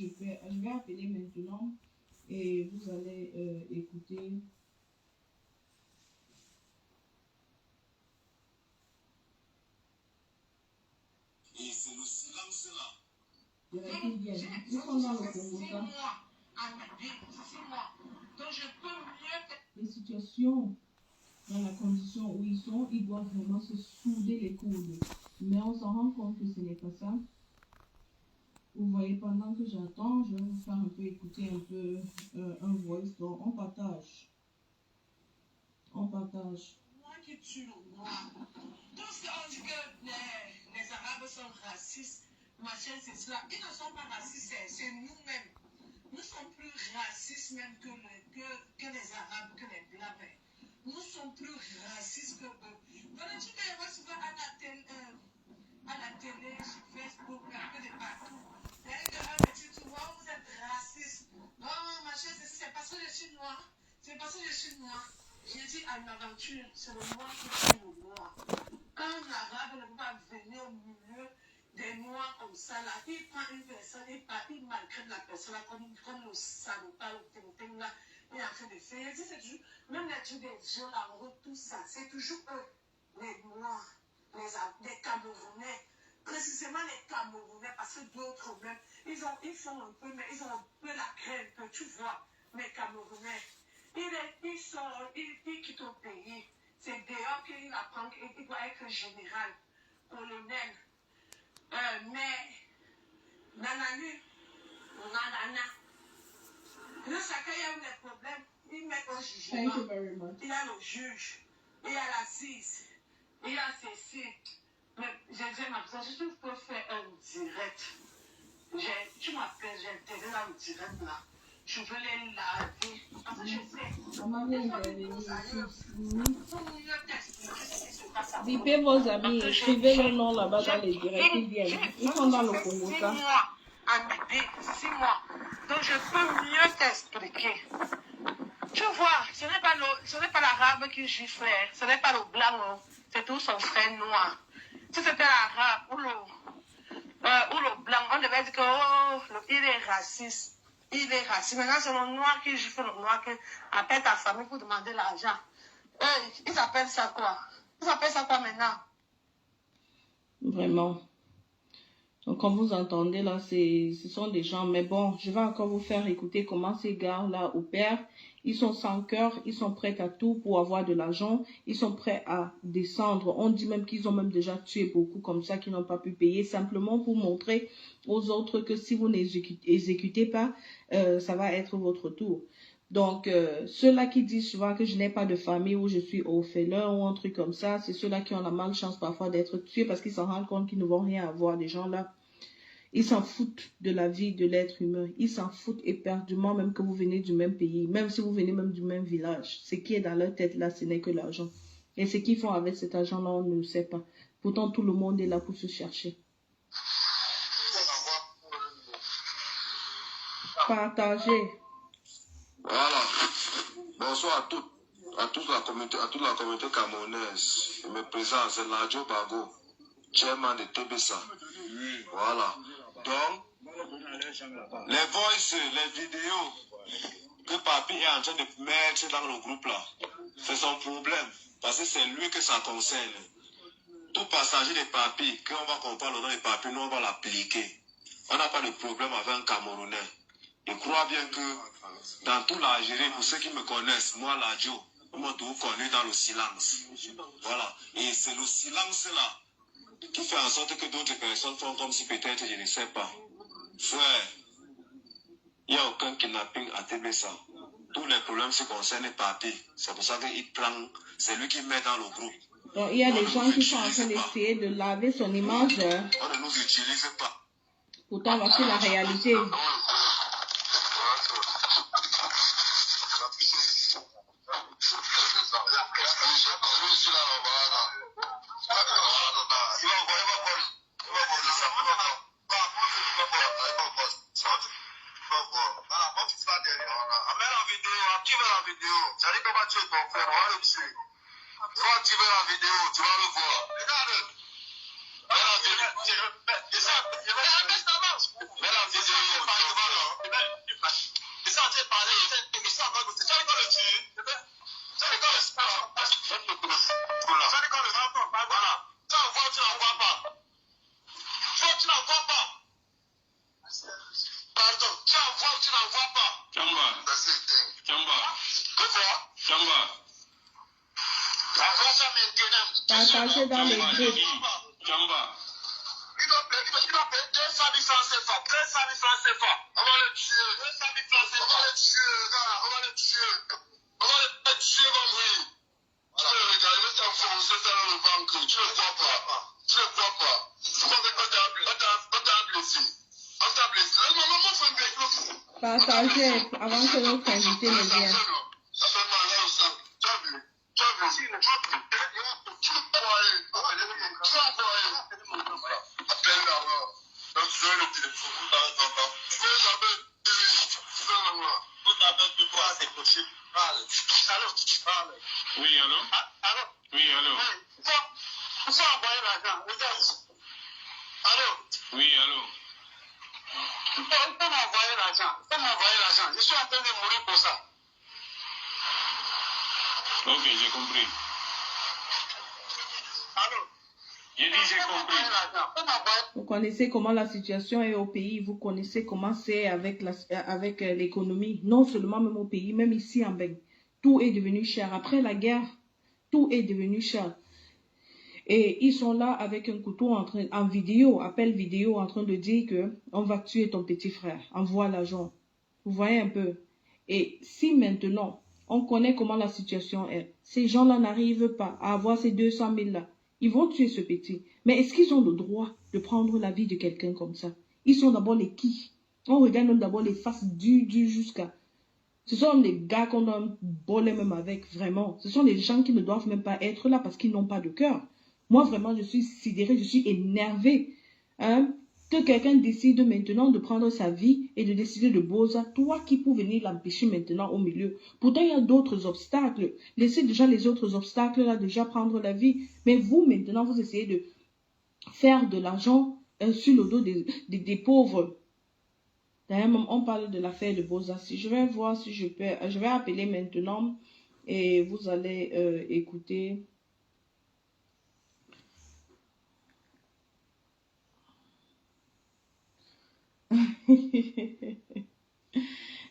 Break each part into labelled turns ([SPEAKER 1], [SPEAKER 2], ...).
[SPEAKER 1] je vais appeler maintenant et vous allez écouter.
[SPEAKER 2] Et c'est le silence là.
[SPEAKER 1] Ils sont dans le Congo, ça. Les situations, dans la condition où ils sont, ils doivent vraiment se souder les coudes. Mais on s'en rend compte que ce n'est pas ça. Vous voyez, pendant que j'attends, je vais vous faire un peu écouter un peu un voice. Donc, on partage. On partage.
[SPEAKER 2] Moi qui tue le noir. Tout ce qu'on dit que les Arabes sont racistes, machin, c'est cela. Ils ne sont pas racistes, c'est nous-mêmes. Nous sommes plus racistes même que les Arabes, que les Blancs. Nous sommes plus racistes que eux. Voilà, tu peux voir souvent à la télé, sur Facebook, un peu de partout. Un petit tu vois, vous êtes raciste. Oh, machin, c'est parce que je suis noir. C'est parce que je suis noir. J'ai dit à une aventure, c'est le noir qui tue le noir. Quand un arabe ne peut pas venir au milieu des noirs comme ça, là, il prend une personne, il maltraite la personne là, comme le salopard, le ting là, il est en train de faire. Il dit, c'est toujours, même les trucs des gens là, en haut, tout ça, c'est toujours eux, les noirs, les Camerounais. Précisément les Camerounais, parce que d'autres même, ils font un peu, mais ils ont un peu la crainte, tu vois, les Camerounais. Il sort, il quitte au pays. C'est dehors qu'il apprend qu'il doit être général, colonel. Mais, nananu, nanana. Le chacun a eu des problèmes. Il met au jugement. Il a le juge. Il a l'assise. Il a ceci. Mais j'ai ma personne, je peux faire un direct. Tu m'appelles, j'ai intérêt dans le direct là. Je veux les laver. Parce que je sais.
[SPEAKER 1] Bipez vos amis, écrivez le nom là-bas dans les directs, ils viennent. Ils sont dans le Congo, ça.
[SPEAKER 2] 6 mois. Donc je peux mieux t'expliquer. Tu vois, ce n'est pas l'arabe qui gifle, ce n'est pas le blanc, c'est tout son frère noir. Si c'était l'arabe ou le blanc, on devait dire que il est raciste. Il est raciste. Maintenant, c'est le noir qui gifle le noir qui appelle ta famille pour demander l'argent. Ils appellent ça quoi? Ils appellent ça quoi maintenant?
[SPEAKER 1] Vraiment. Donc, comme vous entendez là, ce sont des gens. Mais bon, je vais encore vous faire écouter comment ces gars-là opèrent. Ils sont sans cœur, ils sont prêts à tout pour avoir de l'argent. Ils sont prêts à descendre. On dit même qu'ils ont même déjà tué beaucoup comme ça, qui n'ont pas pu payer, simplement pour montrer aux autres que si vous n'exécutez pas, ça va être votre tour. Donc, ceux-là qui disent souvent que je n'ai pas de famille ou je suis orphelin ou un truc comme ça, c'est ceux-là qui ont la malchance parfois d'être tués parce qu'ils s'en rendent compte qu'ils ne vont rien avoir. Des gens-là, ils s'en foutent de la vie de l'être humain. Ils s'en foutent éperdument, même que vous venez du même pays, même si vous venez même du même village. Ce qui est dans leur tête là, ce n'est que l'argent. Et ce qu'ils font avec cet argent-là, on ne le sait pas. Pourtant, tout le monde est là pour se chercher. Partagez.
[SPEAKER 3] Voilà. Bonsoir à toute la communauté camerounaise. Je me présente, c'est Ladjo Bago, chairman de TBSA. Voilà. Donc, les voices, les vidéos que Papi est en train de mettre dans le groupe là, c'est son problème. Parce que c'est lui que ça concerne. Tout passager de Papi, quand on va comprendre le nom de Papi, nous on va l'appliquer. On n'a pas de problème avec un Camerounais. Je crois bien que dans tout l'Algérie, pour ceux qui me connaissent, moi, Ladjo, on m'a tout connu dans le silence. Voilà. Et c'est le silence là qui fait en sorte que d'autres personnes font comme si peut-être je ne sais pas. Frère, il n'y a aucun kidnapping à TBSA. Tous les problèmes se concernent Papi. C'est pour ça qu'il prend, c'est lui qui met dans le groupe.
[SPEAKER 1] Donc, il y a des gens qui sont en train d'essayer de laver son image.
[SPEAKER 3] On ne nous utilise pas.
[SPEAKER 1] Pourtant, voici la réalité.
[SPEAKER 3] Quand tu veux la vidéo, tu vas le voir. Regarde. Mets la vidéo. attends. Tu envoies ou tu n'envoies pas?
[SPEAKER 4] Chamba. Chamba. Chamba.
[SPEAKER 3] Envoie ça maintenant.
[SPEAKER 1] Partagez dans les groupes.
[SPEAKER 4] Chamba.
[SPEAKER 3] Il doit payer 200 000 francs CFA. 200 000 francs CFA. On va le tuer. 200 000 francs CFA. On va le tuer, gars. On va le tuer. On va le tuer comme lui. Tu le regardes, il va t'enfoncer ça dans le ventre. Tu ne le vois pas. Tu ne le vois pas. On t'a blessé. On t'a blessé. Non, faut une blessure.
[SPEAKER 1] Partagez avant que notre invité ne vienne.
[SPEAKER 3] Ça fait mal là au sang. Tu as vu? Tu as vu? Tu as envoyé. Appelle d'abord. Donc, tu as le téléphone. Tu peux l'appeler. Vous t'appelez de quoi? C'est possible. Allô? Allô?
[SPEAKER 4] Oui, allô?
[SPEAKER 3] Allô?
[SPEAKER 4] Oui, allô?
[SPEAKER 3] Il faut envoyer l'argent. Allô?
[SPEAKER 4] Oui, allô?
[SPEAKER 3] Il faut m'envoyer l'argent. Il faut m'envoyer l'argent. Je suis en train de mourir pour ça.
[SPEAKER 4] Ok, j'ai compris.
[SPEAKER 3] Allô?
[SPEAKER 4] J'ai dit j'ai compris.
[SPEAKER 1] Vous connaissez comment la situation est au pays, vous connaissez comment c'est avec l'économie, non seulement même au pays, même ici en Belgique. Tout est devenu cher. Après la guerre, tout est devenu cher. Et ils sont là avec un couteau en vidéo, appel vidéo, en train de dire que on va tuer ton petit frère. Envoie l'argent. Vous voyez un peu. Et si maintenant, on connaît comment la situation est, ces gens-là n'arrivent pas à avoir ces 200 000 là, ils vont tuer ce petit. Mais est-ce qu'ils ont le droit de prendre la vie de quelqu'un comme ça? Ils sont d'abord les qui? On regarde d'abord les faces du jusqu'à. Ce sont les gars qu'on doit boler même avec, vraiment. Ce sont les gens qui ne doivent même pas être là parce qu'ils n'ont pas de cœur. Moi, vraiment, je suis sidérée, je suis énervée. Hein? Que quelqu'un décide maintenant de prendre sa vie et de décider de Boza, toi qui peux venir l'empêcher maintenant au milieu. Pourtant, il y a d'autres obstacles. Laissez déjà les autres obstacles là déjà prendre la vie. Mais vous, maintenant, vous essayez de faire de l'argent sur le dos des pauvres. D'ailleurs, on parle de l'affaire de Boza. Si je vais voir si je peux, je vais appeler maintenant et vous allez écouter.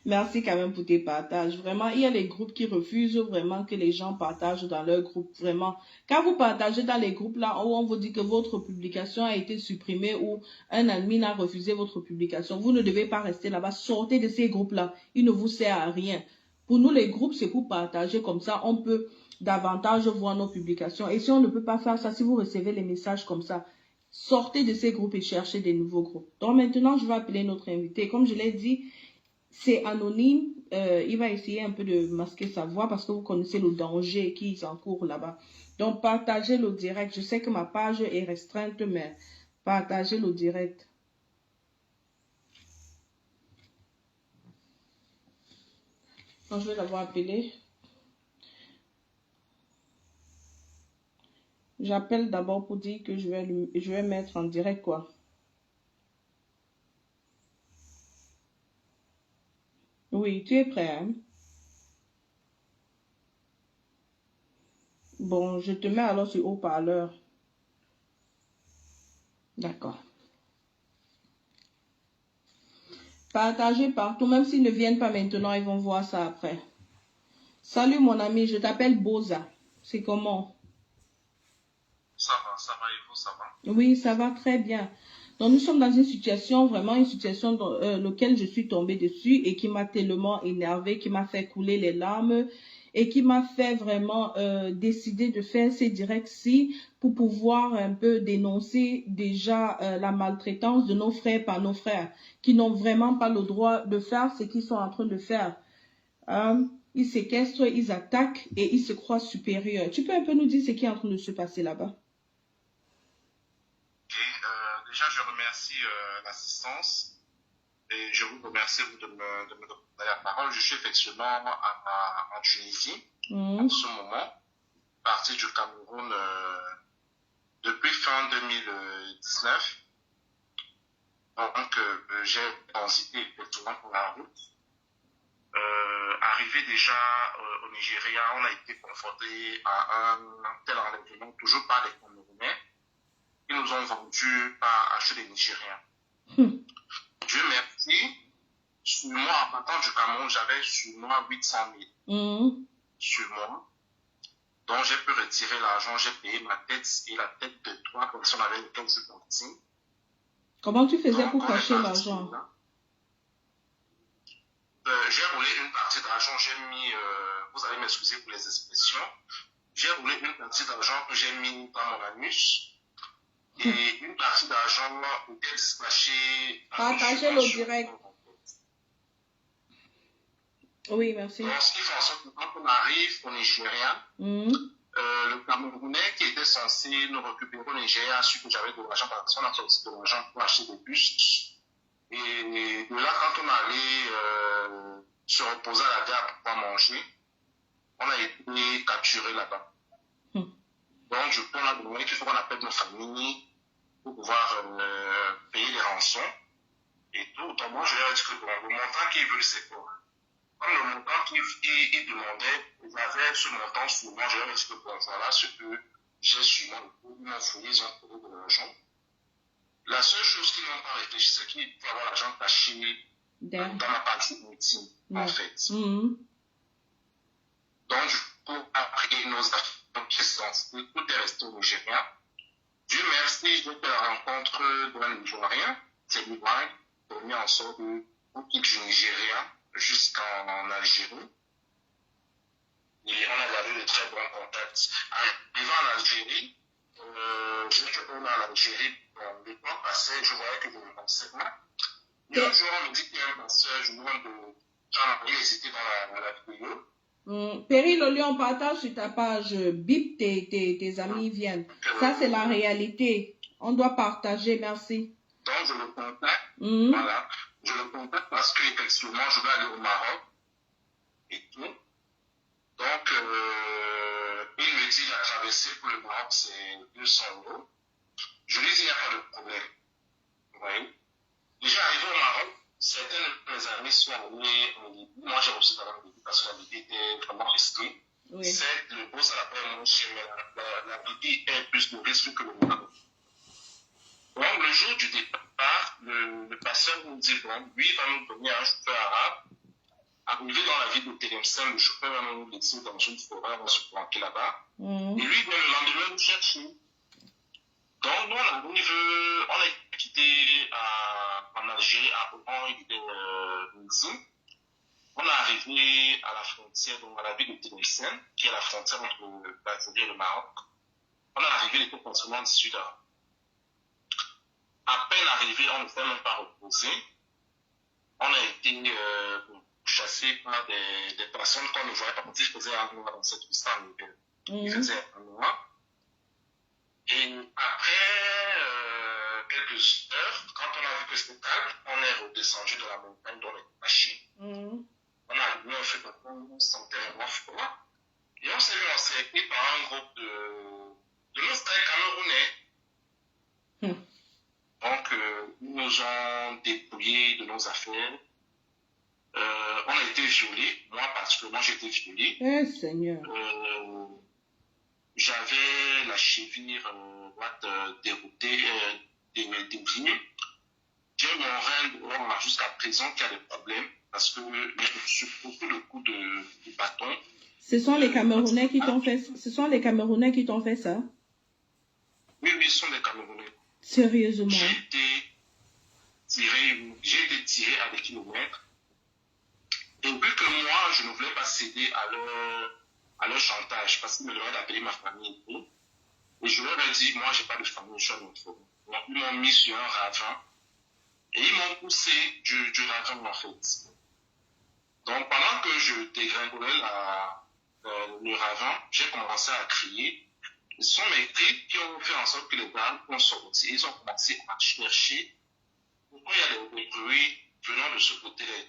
[SPEAKER 1] Merci quand même pour tes partages. Vraiment, il y a les groupes qui refusent vraiment que les gens partagent dans leur groupe. Vraiment, quand vous partagez dans les groupes là où on vous dit que votre publication a été supprimée ou un admin a refusé votre publication, vous ne devez pas rester là-bas. Sortez de ces groupes là. Ils ne vous servent à rien. Pour nous, les groupes, c'est pour partager. Comme ça, on peut davantage voir nos publications. Et si on ne peut pas faire ça, si vous recevez les messages comme ça, sortez de ces groupes et cherchez des nouveaux groupes. Donc maintenant, je vais appeler notre invité. Comme je l'ai dit, c'est anonyme. Il va essayer un peu de masquer sa voix parce que vous connaissez le danger qui encourt là-bas. Donc, partagez le direct. Je sais que ma page est restreinte, mais partagez le direct. Quand je vais l'avoir appelé, j'appelle d'abord pour dire que je vais mettre en direct quoi. Oui, tu es prêt, hein? Bon, je te mets alors sur haut-parleur. D'accord. Partagez partout, même s'ils ne viennent pas maintenant, ils vont voir ça après. Salut mon ami, je t'appelle Boza. C'est comment?
[SPEAKER 3] Ça va, et vous, ça va?
[SPEAKER 1] Oui, ça va très bien. Donc nous sommes dans une situation, vraiment une situation dans laquelle je suis tombée dessus et qui m'a tellement énervée, qui m'a fait couler les larmes et qui m'a fait vraiment décider de faire ces directs-ci pour pouvoir un peu dénoncer déjà la maltraitance de nos frères par nos frères qui n'ont vraiment pas le droit de faire ce qu'ils sont en train de faire. Ils séquestrent, ils attaquent et ils se croient supérieurs. Tu peux un peu nous dire ce qui est en train de se passer là-bas?
[SPEAKER 3] Déjà, je remercie l'assistance et je vous remercie de me donner la parole. Je suis effectivement en Tunisie en ce moment, parti du Cameroun depuis fin 2019. Donc, j'ai transité effectivement pour la route. Arrivé déjà au Nigeria, on a été confronté à un tel enlèvement, toujours par les Camerounais. Ils nous ont vendu par acheter des Nigériens. Dieu merci,
[SPEAKER 5] en partant du Cameroun, j'avais sur moi 800 000 sur moi. Donc, j'ai pu retirer l'argent, j'ai payé ma tête et la tête de 3 personnes avec lesquelles je suis parti.
[SPEAKER 1] Comment tu faisais
[SPEAKER 5] Donc,
[SPEAKER 1] pour
[SPEAKER 5] on est
[SPEAKER 1] cacher
[SPEAKER 5] parti
[SPEAKER 1] l'argent?
[SPEAKER 5] là. J'ai roulé une partie d'argent, j'ai mis, vous allez m'excuser pour les expressions, j'ai roulé une partie d'argent que j'ai mis dans mon anus et une partie d'argent était dispatchée.
[SPEAKER 1] Partagez le direct. Oui, merci.
[SPEAKER 5] Donc, ce qui fait en sorte que quand on arrive au Nigeria, le Camerounais qui était censé nous récupérer au Nigeria a su que j'avais de l'argent parce qu'on a fait aussi de l'argent pour acheter des bus. Et de là, quand on allait se reposer à la gare pour pouvoir manger, on a été capturé là-bas. Donc, du coup, on a demandé qu'il faut qu'on appelle nos familles pour pouvoir payer les rançons. Et tout. Donc, moi, je leur ai dit que bon, le montant qu'ils veulent, c'est quoi? Comme le montant qu'ils demandaient, ils avaient ce montant sur moi, je leur ai dit que bon, voilà ce que j'ai sur moi. Ils m'ont fouillé, ils ont trouvé de l'argent. La seule chose qu'ils n'ont pas réfléchi, c'est qu'il faut avoir l'argent caché dans ma partie intime, en fait. Donc, du coup, après nos affaires qui sont tout est resté au Nigeria. Dieu merci, j'ai fait la rencontre d'un Nigérien, c'est l'Ivoire, qui a mis en sorte de quitter du Nigeria jusqu'en Algérie. Et on a gardé de très bons contacts. Arrivant en Algérie, j'ai fait en Algérie, le temps passait, je voyais que je ne pensais pas. Et un jour, on me dit qu'il y a un passeur, je me demande de Jean-Marie, c'était dans la vidéo.
[SPEAKER 1] Péry le lion, partage sur ta page, bip, tes amis viennent. Ça, c'est la réalité. On doit partager, merci.
[SPEAKER 5] Donc, je le contacte, voilà. Je le contacte parce qu'effectivement, je vais aller au Maroc et tout. Donc, il me dit la traversée pour le Maroc, c'est 200 €. Je lui dis, il n'y a pas de problème. Vous voyez? Déjà arrivé au Maroc, certains de mes amis sont allés en Libye. Moi, j'ai reçu d'abord en Libye parce que la Libye était vraiment risquée.
[SPEAKER 1] Oui.
[SPEAKER 5] C'est le beau, ça l'appelle mon chien, mais la Libye est plus de risque que le Maroc. Donc, le jour du départ, le pasteur nous dit, bon, lui, il va nous donner un chauffeur arabe. Arrivé dans la ville de Tlemcen, le chauffeur va nous laisser dans une forêt, on va se planquer là-bas. Et lui, le lendemain, nous chercher. Donc, nous, on a quitté en Algérie, à Oran, il était midi. On est arrivé à la frontière, donc à la ville de Tlemcen, qui est la frontière entre l'Algérie et le Maroc. On est arrivé, il était pratiquement 18 h. À peine arrivé, on ne s'est même pas reposé. On a été chassé par des personnes qu'on ne voyait pas parce qu'ils faisaient un noir dans cette histoire. Ils faisaient un noir. Et après quelques heures, quand on a vu que c'était calme, on est redescendu de la montagne dans les machines. On a allumé un feu parce qu'on sentait vraiment froid. Et on s'est vu encerclé par un groupe de nos frères camerounais. Donc, ils nous ont dépouillés de nos affaires. On a été violés. Moi, particulièrement, j'ai été violé.
[SPEAKER 1] Eh, Seigneur.
[SPEAKER 5] J'avais la cheville droite déroutée, déviée. J'ai mon rein jusqu'à présent qui a des problèmes parce que j'ai beaucoup de coups de bâton.
[SPEAKER 1] Ce sont les Camerounais qui t'ont fait. Ce sont les Camerounais qui t'ont fait ça?
[SPEAKER 5] Oui, ce sont des Camerounais.
[SPEAKER 1] Sérieusement?
[SPEAKER 5] J'ai été tiré à des kilomètres. Et vu que moi, je ne voulais pas céder à leur chantage, parce qu'ils me demandaient d'appeler ma famille et tout. Et je leur ai dit, moi, j'ai pas de famille, je suis un autre. Donc, ils m'ont mis sur un ravin. Et ils m'ont poussé du ravin, en fait. Donc, pendant que je dégringolais le ravin, j'ai commencé à crier. Ce sont mes cris qui ont fait en sorte que les gars ont sorti. Ils ont commencé à chercher pourquoi il y a des bruits venant de ce côté-là.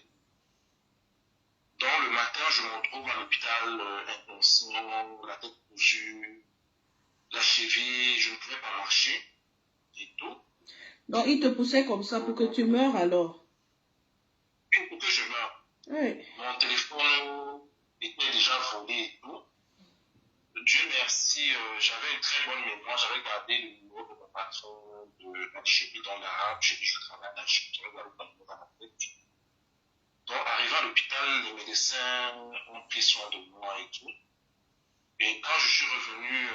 [SPEAKER 5] Donc, le matin, je me retrouve à l'hôpital inconscient, la tête cousue, la cheville, je ne pouvais pas marcher et tout.
[SPEAKER 1] Donc, ils te poussaient comme ça pour que tu meurs alors?
[SPEAKER 5] Oui, pour que je meure.
[SPEAKER 1] Oui.
[SPEAKER 5] Mon téléphone était déjà volé et tout. Dieu merci, j'avais une très bonne mémoire. J'avais gardé le numéro de mon patron d'Algérie dans l'arabe. J'ai dit, je travaille en Algérie, j'avais gardé le numéro dans ma tête. Donc, arrivé l'hôpital, les médecins ont pris soin de moi et tout. Et quand je suis revenu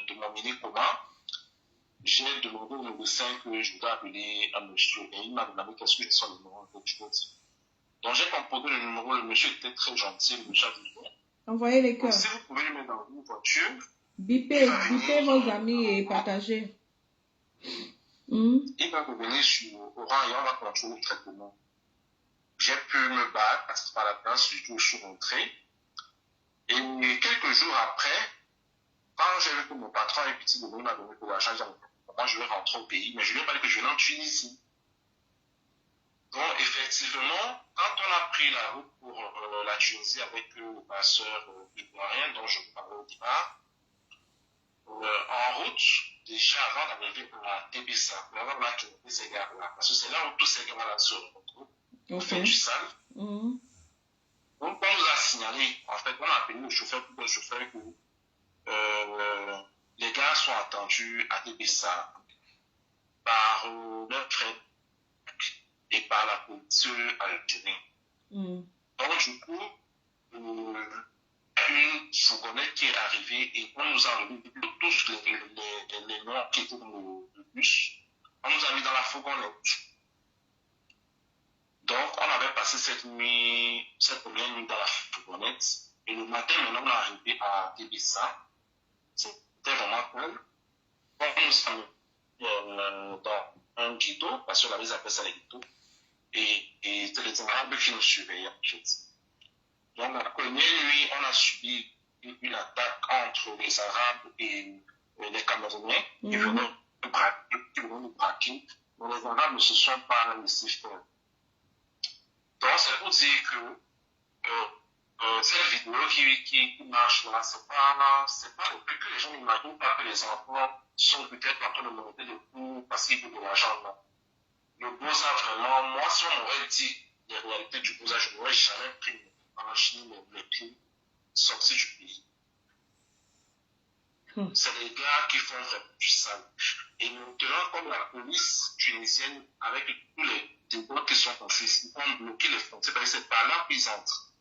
[SPEAKER 5] de mon mini-coma, j'ai demandé au médecin que je voudrais appeler un monsieur. Et il m'a demandé qu'est-ce que c'est son numéro. Donc j'ai composé le numéro. Le monsieur était très gentil. Le monsieur a dit bon.
[SPEAKER 1] Envoyez les cœurs.
[SPEAKER 5] Si vous pouvez le mettre dans une voiture.
[SPEAKER 1] Bipez vos amis et partagez.
[SPEAKER 5] Il va revenir sur Oran et on va contrôler le traitement. J'ai pu me battre par la place, surtout je suis rentré. Et quelques jours après, quand j'ai vu que mon patron et petit bébé m'a donné de l'argent, j'ai dit, moi je vais rentrer au pays, mais je ne lui ai pas dit que je vais en Tunisie. Donc effectivement, quand on a pris la route pour la Tunisie avec ma soeur ivoirienne, dont je vous parlais au départ, en route, déjà avant d'arriver à Tébessa, avant de mettre ces gars-là, parce que c'est là où tous ces gars-là se retrouvent, on fait du sale. Donc on nous a signalé, en fait, on a appelé le chauffeur pour le chauffeur que les gars sont attendus à Tébessa par leur frère et par la police algérienne. Donc du coup, une fourgonnette qui est arrivée et on nous a enlevé tous les noirs qui étaient dans le bus. On nous a mis dans la fourgonnette. Donc, on avait passé cette première nuit dans la fourgonnette. Et le matin, maintenant, on est arrivé à Tébessa. C'était vraiment cool. On nous a mis dans un guido, parce que la mise appelle ça les guidos. Et c'était les Arabes qui nous surveillaient, en fait. Donc, la première nuit, on a subi une attaque entre les Arabes et les Camerounais qui venaient nous braquer. Mais les Arabes ne se sont pas laissés faire. Donc, c'est pour dire que cette vidéo qui marche là, c'est pas le fait que les gens n'imaginent pas que les enfants sont peut-être en train de monter le cours parce qu'ils veulent de l'argent là. Le Beaux-Arts, vraiment, moi, si on m'aurait dit les réalités du Beaux-Arts, je n'aurais jamais pris en Chine les pieds sortis du pays. C'est les gars qui font vraiment du sale. Et maintenant, comme la police tunisienne, avec tous les débats qui sont passés, ils ont bloqué les frontières, parce que c'est par là qu'ils entrent.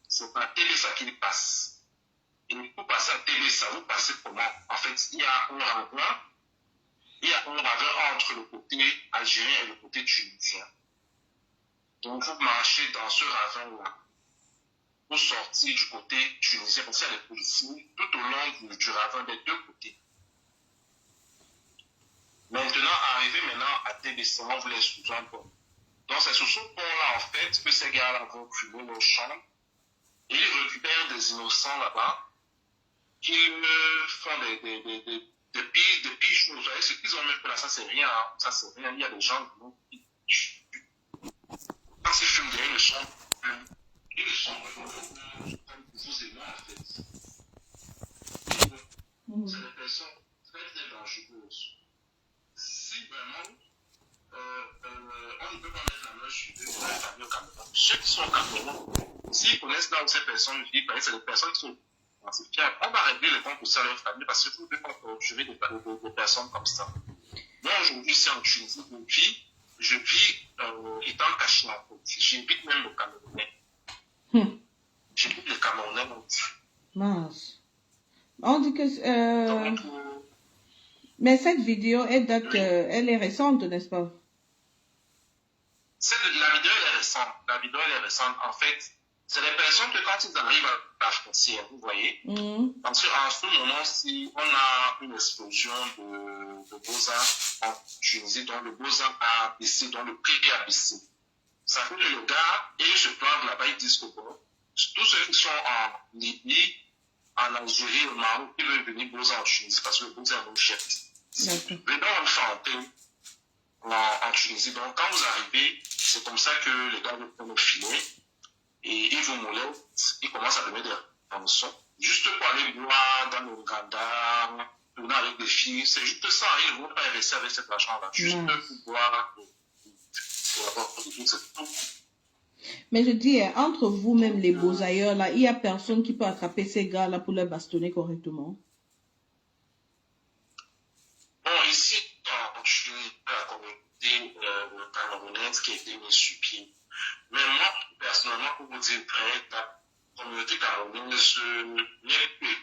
[SPEAKER 5] C'est par Tébessa qu'ils passent. Et pour passer à Tébessa, vous passez comment? En fait, il y a un ravin entre le côté algérien et le côté tunisien. Donc, vous marchez dans ce ravin-là. Pour sortir du côté tunisien, parce qu'il y a des policiers tout au long du ravin des deux côtés. Maintenant, arrivé à Tébessa, on vous laisse sous un pont. Donc, c'est sous ce pont-là, en fait, que ces gars-là vont fumer nos champs et ils récupèrent des innocents là-bas qui font des pires choses. Vous voyez, ce qu'ils ont même fait là, ça c'est rien. Hein. Ça c'est rien. Il y a des gens qui quand ils fument derrière le champ, ils sont comme vous et moi en fait. C'est des personnes très très dangereuses. Si vraiment on ne peut pas mettre la main sur eux pour la famille au Cameroun, ceux qui sont au Cameroun, s'ils connaissent là où ces personnes vivent, c'est des personnes qui sont on va régler les comptes pour ça à leur famille parce que vous ne pouvez pas torturer des personnes comme ça. Moi aujourd'hui c'est en Tunisie, je vis étant caché en fait. J'évite même le Camerounais. J'évite le Camerounais non plus.
[SPEAKER 1] Mince. On dit que mais cette vidéo elle est récente, n'est-ce pas?
[SPEAKER 5] La vidéo elle est récente. En fait, c'est les personnes que quand ils arrivent à la frontière, vous voyez, parce qu'en ce moment, si on a une explosion de Beaux-Arts en Tunisie, donc le Beaux-Arts a baissé, donc le prix a baissé. Ça fait que le gars, ils se plantent là-bas, ils disent que bon, tous ceux qui sont en Libye, en Algérie, au Maroc, ils veulent venir Beaux-Arts en Tunisie parce que le Beaux-Arts est moins cher. Les gars, on le fait en Tunisie. Donc quand vous arrivez, c'est comme ça que les gars vous prennent le filet. Et ils vous molestent, ils commencent à donner des rançons. Juste pour aller voir dans le Ouganda, tourner avec des filles, c'est juste ça, ils ne vont pas investir avec cet argent-là. Juste pour voir, pour avoir des filles, c'est tout.
[SPEAKER 1] Mais je dis, entre vous-même, les beaux ailleurs, là, il n'y a personne qui peut attraper ces gars-là pour les bastonner correctement.
[SPEAKER 5] Bon, ici, je suis à la communauté camerounaise qui a été mise sur pied. Mais moi, pour vous dire vrai, la communauté camerounaise n'est plus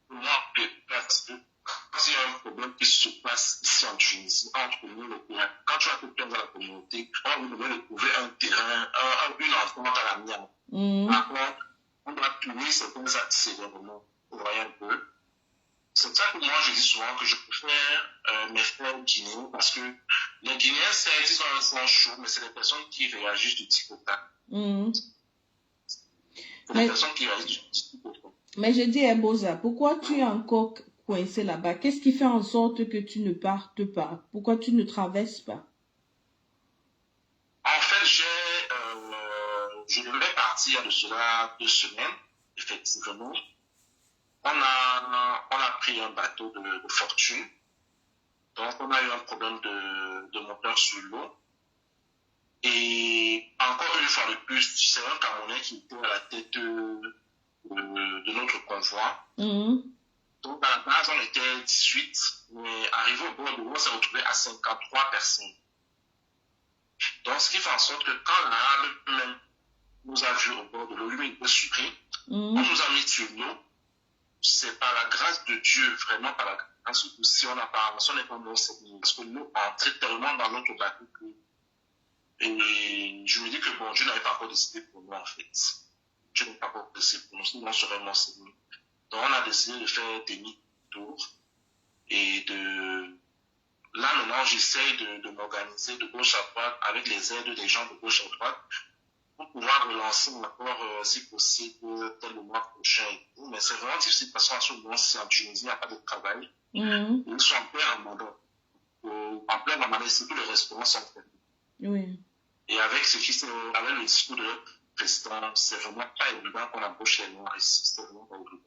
[SPEAKER 5] pour moi, parce que quand il y a un problème qui se passe ici en Tunisie, entre nous, les Péens, quand tu as te plaindre dans la communauté, on va nous trouver un terrain, une entente à la mienne. Par contre, on doit punir certains actes sévèrement. Vous voyez un peu. C'est ça que moi, je dis souvent que je préfère mes frères guinéens parce que les Guinéens, certes, ils ont un sang chaud, mais c'est des personnes qui réagissent du tic au tac. C'est des personnes qui réagissent du tic au tac.
[SPEAKER 1] Mais je dis, Boza, pourquoi tu es encore coincé là-bas? Qu'est-ce qui fait en sorte que tu ne partes pas? Pourquoi tu ne traverses pas?
[SPEAKER 5] En fait, je devais partir de cela 2 semaines, effectivement. On a pris un bateau de fortune. Donc, on a eu un problème de moteur sur l'eau. Et encore une fois de plus, c'est un Camerounais qui était à la tête de notre convoi. Donc, à la base, on était 18, mais arrivé au bord de l'eau, on s'est retrouvé à 53 personnes. Donc, ce qui fait en sorte que quand l'arabe même nous a vus au bord de l'eau, lui, il était surpris. On nous a mis sur l'eau. C'est par la grâce de Dieu, vraiment par la grâce de Dieu, si on n'est pas mort cette nuit. Parce que l'eau entrait tellement dans notre bateau que. Et je me dis que bon, Dieu n'avait pas encore décidé pour nous, en fait. Dieu n'avait pas encore décidé pour nous, sinon on serait mort cette nuit. Donc, on a décidé de faire demi-tour. Et là, maintenant, j'essaye de m'organiser de gauche à droite avec les aides des gens de gauche à droite pour pouvoir relancer encore, si possible, tel le mois prochain. Mais c'est vraiment difficile parce qu'en ce moment, si en Tunisie, il n'y a pas de travail. Ils sont en plein ramadan. En plein ramadan, c'est que les restaurants sont fermés.
[SPEAKER 1] Oui.
[SPEAKER 5] Et avec ce qui avec le discours de notre président, c'est vraiment pas évident qu'on embauche les Noirs ici. C'est vraiment pas évident.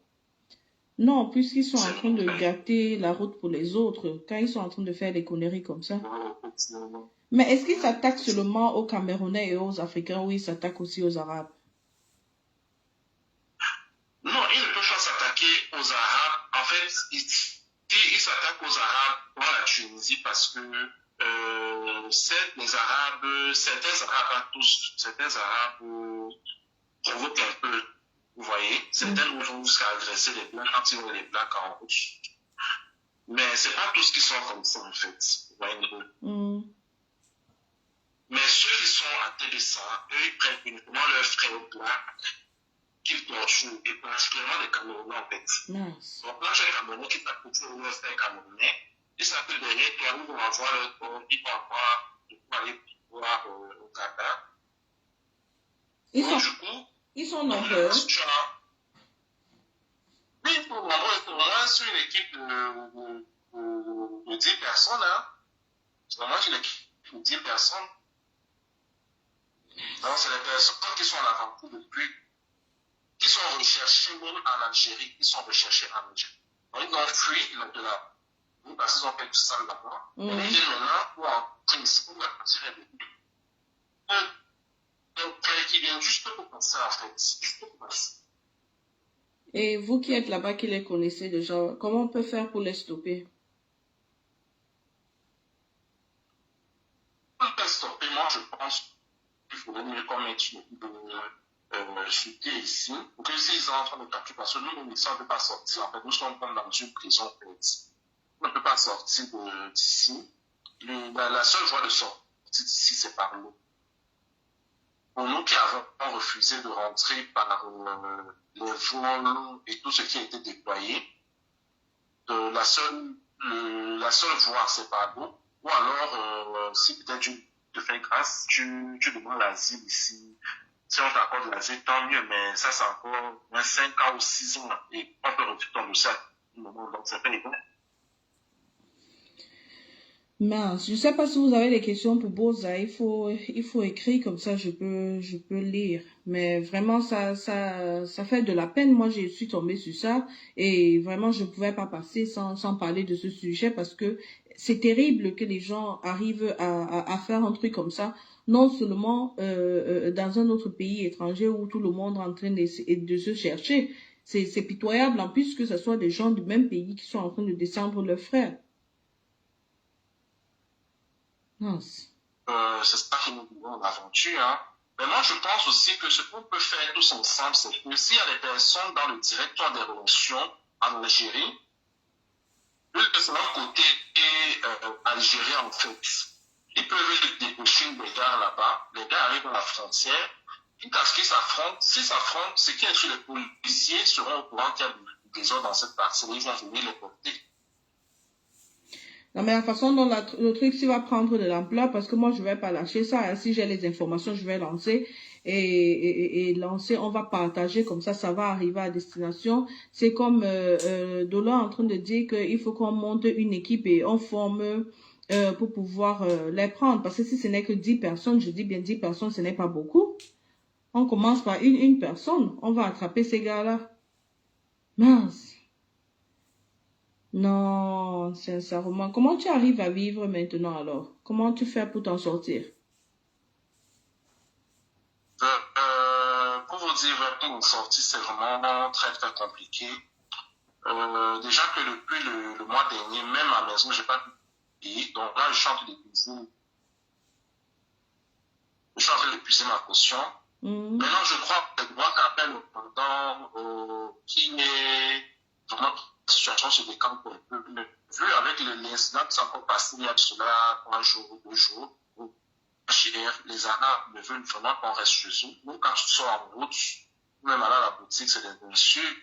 [SPEAKER 1] Non, puisqu'ils sont en train de gâter la route pour les autres, quand ils sont en train de faire des conneries comme ça. Mais est-ce qu'ils s'attaquent seulement aux Camerounais et aux Africains ou ils s'attaquent aussi aux Arabes?
[SPEAKER 5] Non, ils ne peuvent pas s'attaquer aux Arabes. En fait, ils s'attaquent aux Arabes dans la Tunisie parce que certains Arabes provoquent un peu. Vous voyez, certains vont jusqu'à agresser les Blancs quand ils voient les Blancs en route. Mais ce n'est pas tous qui sont comme ça, en fait. Vous voyez un peu. Mais ceux qui sont à TBSA, eux, ils prennent uniquement leurs frères Blancs qu'ils torturent, et particulièrement les Camerounais, en fait. Donc là, j'ai un Camerounais qui s'appelle leur frère Camerounais. Ils s'appellent derrière toi, ils vont avoir leur corps, ils vont avoir de quoi aller voir au Qatar. Donc, du coup,
[SPEAKER 1] ils sont nombreux.
[SPEAKER 5] Oui, ils sont nombreux. On sur une équipe de 10 personnes. Hein. C'est vraiment une équipe de 10 personnes. Donc, c'est les personnes qui sont à l'avant depuis, qui sont recherchées même en Algérie. Ils sont recherchés en Algérie. Donc, ils ont fui de là. Parce qu'ils ont fait tout ça là-bas. Ils viennent maintenant pour entrer ici, pour attirer des buts. Donc, ils viennent juste pour ça, en fait. Juste pour ça.
[SPEAKER 1] Et vous qui êtes là-bas, qui les connaissez déjà, comment on peut faire pour les stopper?
[SPEAKER 5] Pour les stopper, moi, je pense qu'il faudrait mieux qu'on mette sur pied ici, pour que s'ils entrent dans le capture, parce que nous, ici, on ne peut pas sortir. En fait, nous sommes dans une prison, en fait. On ne peut pas sortir d'ici. La seule voie de sortie d'ici, c'est par l'eau. Pour nous qui avons refusé de rentrer par les vols et tout ce qui a été déployé, la seule voie, c'est par l'eau. Ou alors, si peut-être tu te fais grâce, tu demandes l'asile ici. Si on t'accorde l'asile, tant mieux, mais ça, c'est encore 5 ans ou 6 ans. Et on peut retirer ton dossier à tout moment, donc c'est pas évident.
[SPEAKER 1] Mince, je ne sais pas si vous avez des questions pour Boza, il faut écrire comme ça, je peux lire. Mais vraiment, ça fait de la peine. Moi, je suis tombée sur ça et vraiment, je ne pouvais pas passer sans parler de ce sujet parce que c'est terrible que les gens arrivent à faire un truc comme ça, non seulement dans un autre pays étranger où tout le monde est en train de se chercher. C'est pitoyable en plus que ce soit des gens du même pays qui sont en train de descendre leurs frères.
[SPEAKER 5] C'est ça qui nous dit en aventure. Hein. Mais moi, je pense aussi que ce qu'on peut faire tous ensemble, c'est que s'il y a des personnes dans le directoire des relations en Algérie, vu que c'est un côté algérien en fait, ils peuvent déboucher des gars là-bas, les gars arrivent à la frontière, quitte à ce qu'ils s'affrontent, s'ils s'affrontent, ce qui est sur les policiers seront au courant qu'il y a des autres dans cette partie, ils vont venir les porter.
[SPEAKER 1] Non, mais la façon dont le truc, s'il va prendre de l'ampleur, parce que moi, je vais pas lâcher ça. Hein. Si j'ai les informations, je vais lancer. Et lancer, on va partager, comme ça va arriver à destination. C'est comme Dola en train de dire qu'il faut qu'on monte une équipe et on forme pour pouvoir les prendre. Parce que si ce n'est que 10 personnes, je dis bien 10 personnes, ce n'est pas beaucoup. On commence par une personne. On va attraper ces gars-là. Mince. Non, sincèrement. Comment tu arrives à vivre maintenant alors? Comment tu fais pour t'en sortir?
[SPEAKER 5] Pour vous dire, pour m'en sortir, c'est vraiment très très compliqué. Déjà que depuis le mois dernier, même à la maison, j'ai pas pu payer. Donc là, je suis en train d'épuiser ma caution. Maintenant, je crois que le droit qu'appelle le pendant qui est vraiment la situation se décante un peu. Vu avec l'incident qui s'est encore passé il y a de cela 3 jours ou 2 jours, les Arabes ne veulent vraiment qu'on reste chez eux. Nous, quand tu sors en route, même aller à la boutique, c'est des insultes,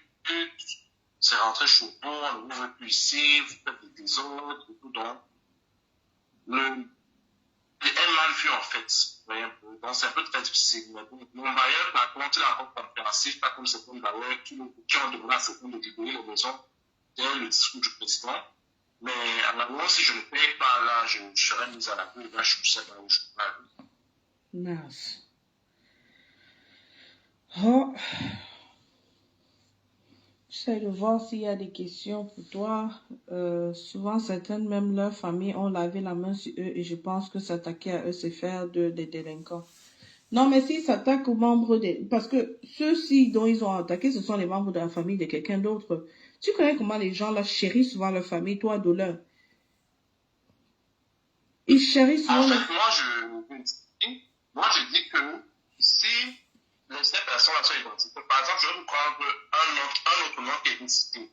[SPEAKER 5] c'est rentré chez vous, on ne veut plus ici, vous faites des autres, et tout. Donc, est mal vu en fait. Donc c'est un peu très difficile. Mon bailleur, par contre, il est encore compréhensif, pas comme certains bailleurs qui ont demandé à certains de libérer les maisons dès le discours du président. Mais à la fois, si je ne paye pas là, je serai mis à la rue, là je sais pas où je vais.
[SPEAKER 1] Mince. Oh. J'essaie de voir s'il y a des questions pour toi. Souvent, certaines, même leurs familles, ont lavé la main sur eux et je pense que s'attaquer à eux, c'est faire des délinquants. Non, mais s'ils s'attaquent aux membres des... Parce que ceux-ci dont ils ont attaqué, ce sont les membres de la famille de quelqu'un d'autre. Tu connais comment les gens là chérissent souvent leur famille, toi, Dollar? Ils chérissent souvent...
[SPEAKER 5] En fait, moi, je dis que si... ces personnes-là sont identifiées. Par exemple, je vais vous prendre un autre nom qui est cité.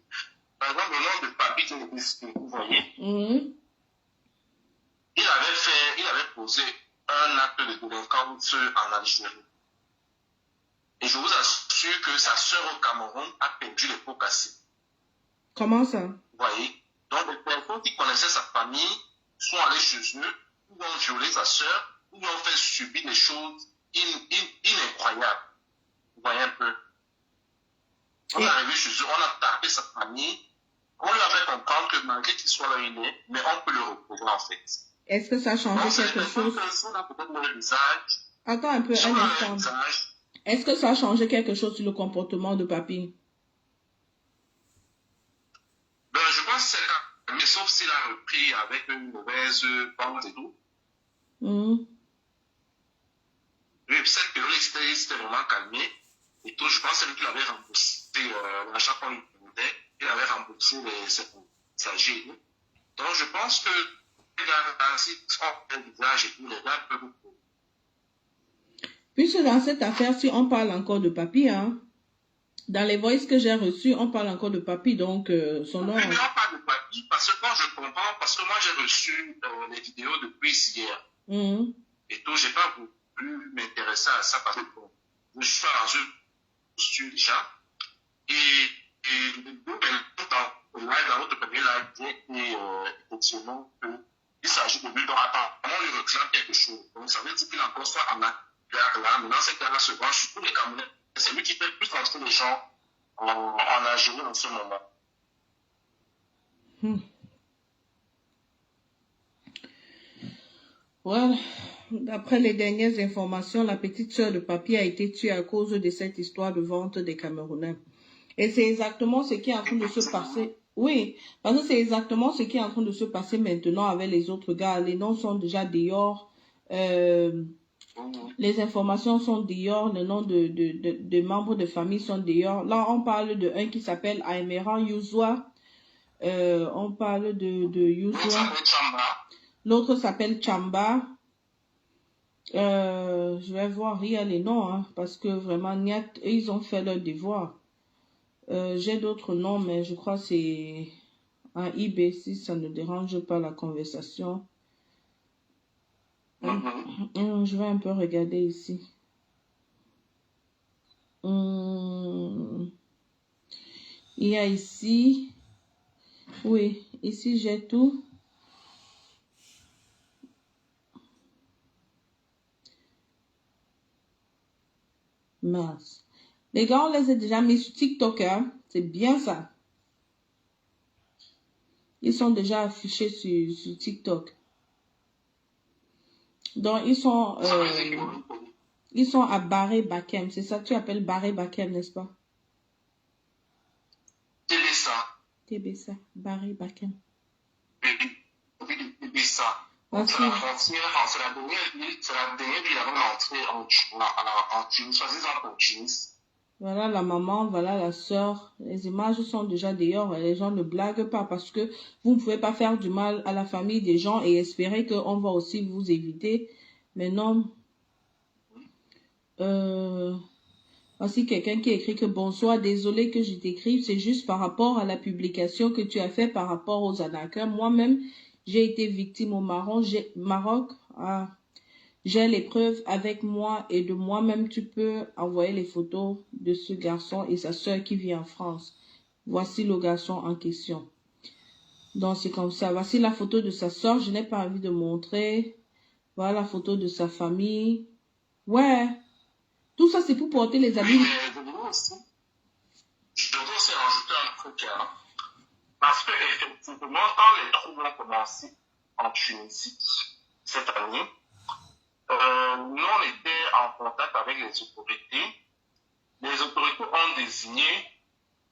[SPEAKER 5] Par exemple, le nom de Papi qui est cité, vous voyez. Il avait posé un acte de délinquance en Algérie. Et je vous assure que sa sœur au Cameroun a perdu les pots cassés.
[SPEAKER 1] Comment ça?
[SPEAKER 5] Vous voyez. Donc, les personnes qui connaissaient sa famille sont allées chez eux, ou ont violé sa sœur, ou ont fait subir des choses incroyables. Vous voyez un peu. On est arrivé chez eux, on a tapé sa famille, on lui a fait comprendre que malgré qu'il soit là, il est, mais on peut le retrouver en fait.
[SPEAKER 1] Est-ce que ça a changé quelque chose? Attends un peu, un instant. Est-ce que ça a changé quelque chose sur le comportement de Papi?
[SPEAKER 5] Ben, je pense que c'est là, mais sauf s'il a repris avec une mauvaise bande et tout. Oui, cette période, il s'était vraiment calmé. Et tout, je pense qu'il avait remboursé l'achat qu'on lui demandait. Il avait remboursé ses passagers. Donc, je pense que les gars, si on fait le visage et tout, les gars peuvent.
[SPEAKER 1] Puisque dans cette affaire, si on parle encore de Papi, hein, dans les voices que j'ai reçues, on parle encore de Papi, donc son nom.
[SPEAKER 5] Oui, mais on parle de Papi parce que quand je comprends, parce que moi j'ai reçu les vidéos depuis hier. Et tout, j'ai pas voulu m'intéresser à ça parce que bon, je suis dans une posture déjà. Et nous, dans le live, dans notre premier live, et effectivement, il s'agit de lui, donc apparemment, il réclame quelque chose. Donc ça veut dire qu'il encore soit en acte là. Maintenant, c'est qu'il se venge sur tous les Camerounais. C'est lui qui fait plus entrer les gens en Algérie en ce moment.
[SPEAKER 1] Voilà. D'après les dernières informations, la petite sœur de Papi a été tuée à cause de cette histoire de vente des Camerounais. Et c'est exactement ce qui est en train de se passer. Oui, parce que c'est exactement ce qui est en train de se passer maintenant avec les autres gars. Les noms sont déjà dehors. Les informations sont dehors. Les noms de membres de famille sont dehors. Là, on parle de un qui s'appelle Aimeran Youssoua. On parle de Youssoua. L'autre s'appelle Chamba. Je vais voir, il y a les noms, hein, parce que vraiment, Niat, ils ont fait leur devoir. J'ai d'autres noms, mais je crois que c'est un IB, si ça ne dérange pas la conversation. Je vais un peu regarder ici. Il y a ici, oui, ici j'ai tout. Mince. Les gars, on les a déjà mis sur TikTok, hein? C'est bien ça. Ils sont déjà affichés sur TikTok. Donc, ils sont à Barré Bakem. C'est ça que tu appelles Barré Bakem, n'est-ce pas?
[SPEAKER 5] Tébessa.
[SPEAKER 1] Tébessa, Barré Bakem.
[SPEAKER 5] Tébessa.
[SPEAKER 1] Merci.
[SPEAKER 5] C'est la frontière, c'est la dernière ville avant d'entrer en Tunis, soi-disant en Tunis.
[SPEAKER 1] Voilà la maman, voilà la soeur. Les images sont déjà dehors. Les gens ne blaguent pas parce que vous ne pouvez pas faire du mal à la famille des gens et espérer qu'on va aussi vous éviter. Mais non. Voici quelqu'un qui écrit que bonsoir, désolé que je t'écrive, c'est juste par rapport à la publication que tu as fait par rapport aux arnaqueurs. Moi-même, j'ai été victime au Maroc. J'ai les preuves avec moi et de moi-même, tu peux envoyer les photos de ce garçon et sa soeur qui vit en France. Voici le garçon en question. Donc, c'est comme ça. Voici la photo de sa soeur. Je n'ai pas envie de montrer. Voilà la photo de sa famille. Ouais. Tout ça, c'est pour porter les habits.
[SPEAKER 5] Je voudrais aussi rajouter un truc, hein. Parce que, effectivement, quand les troubles ont commencé en Tunisie cette année, nous, on était en contact avec les autorités. Les autorités ont désigné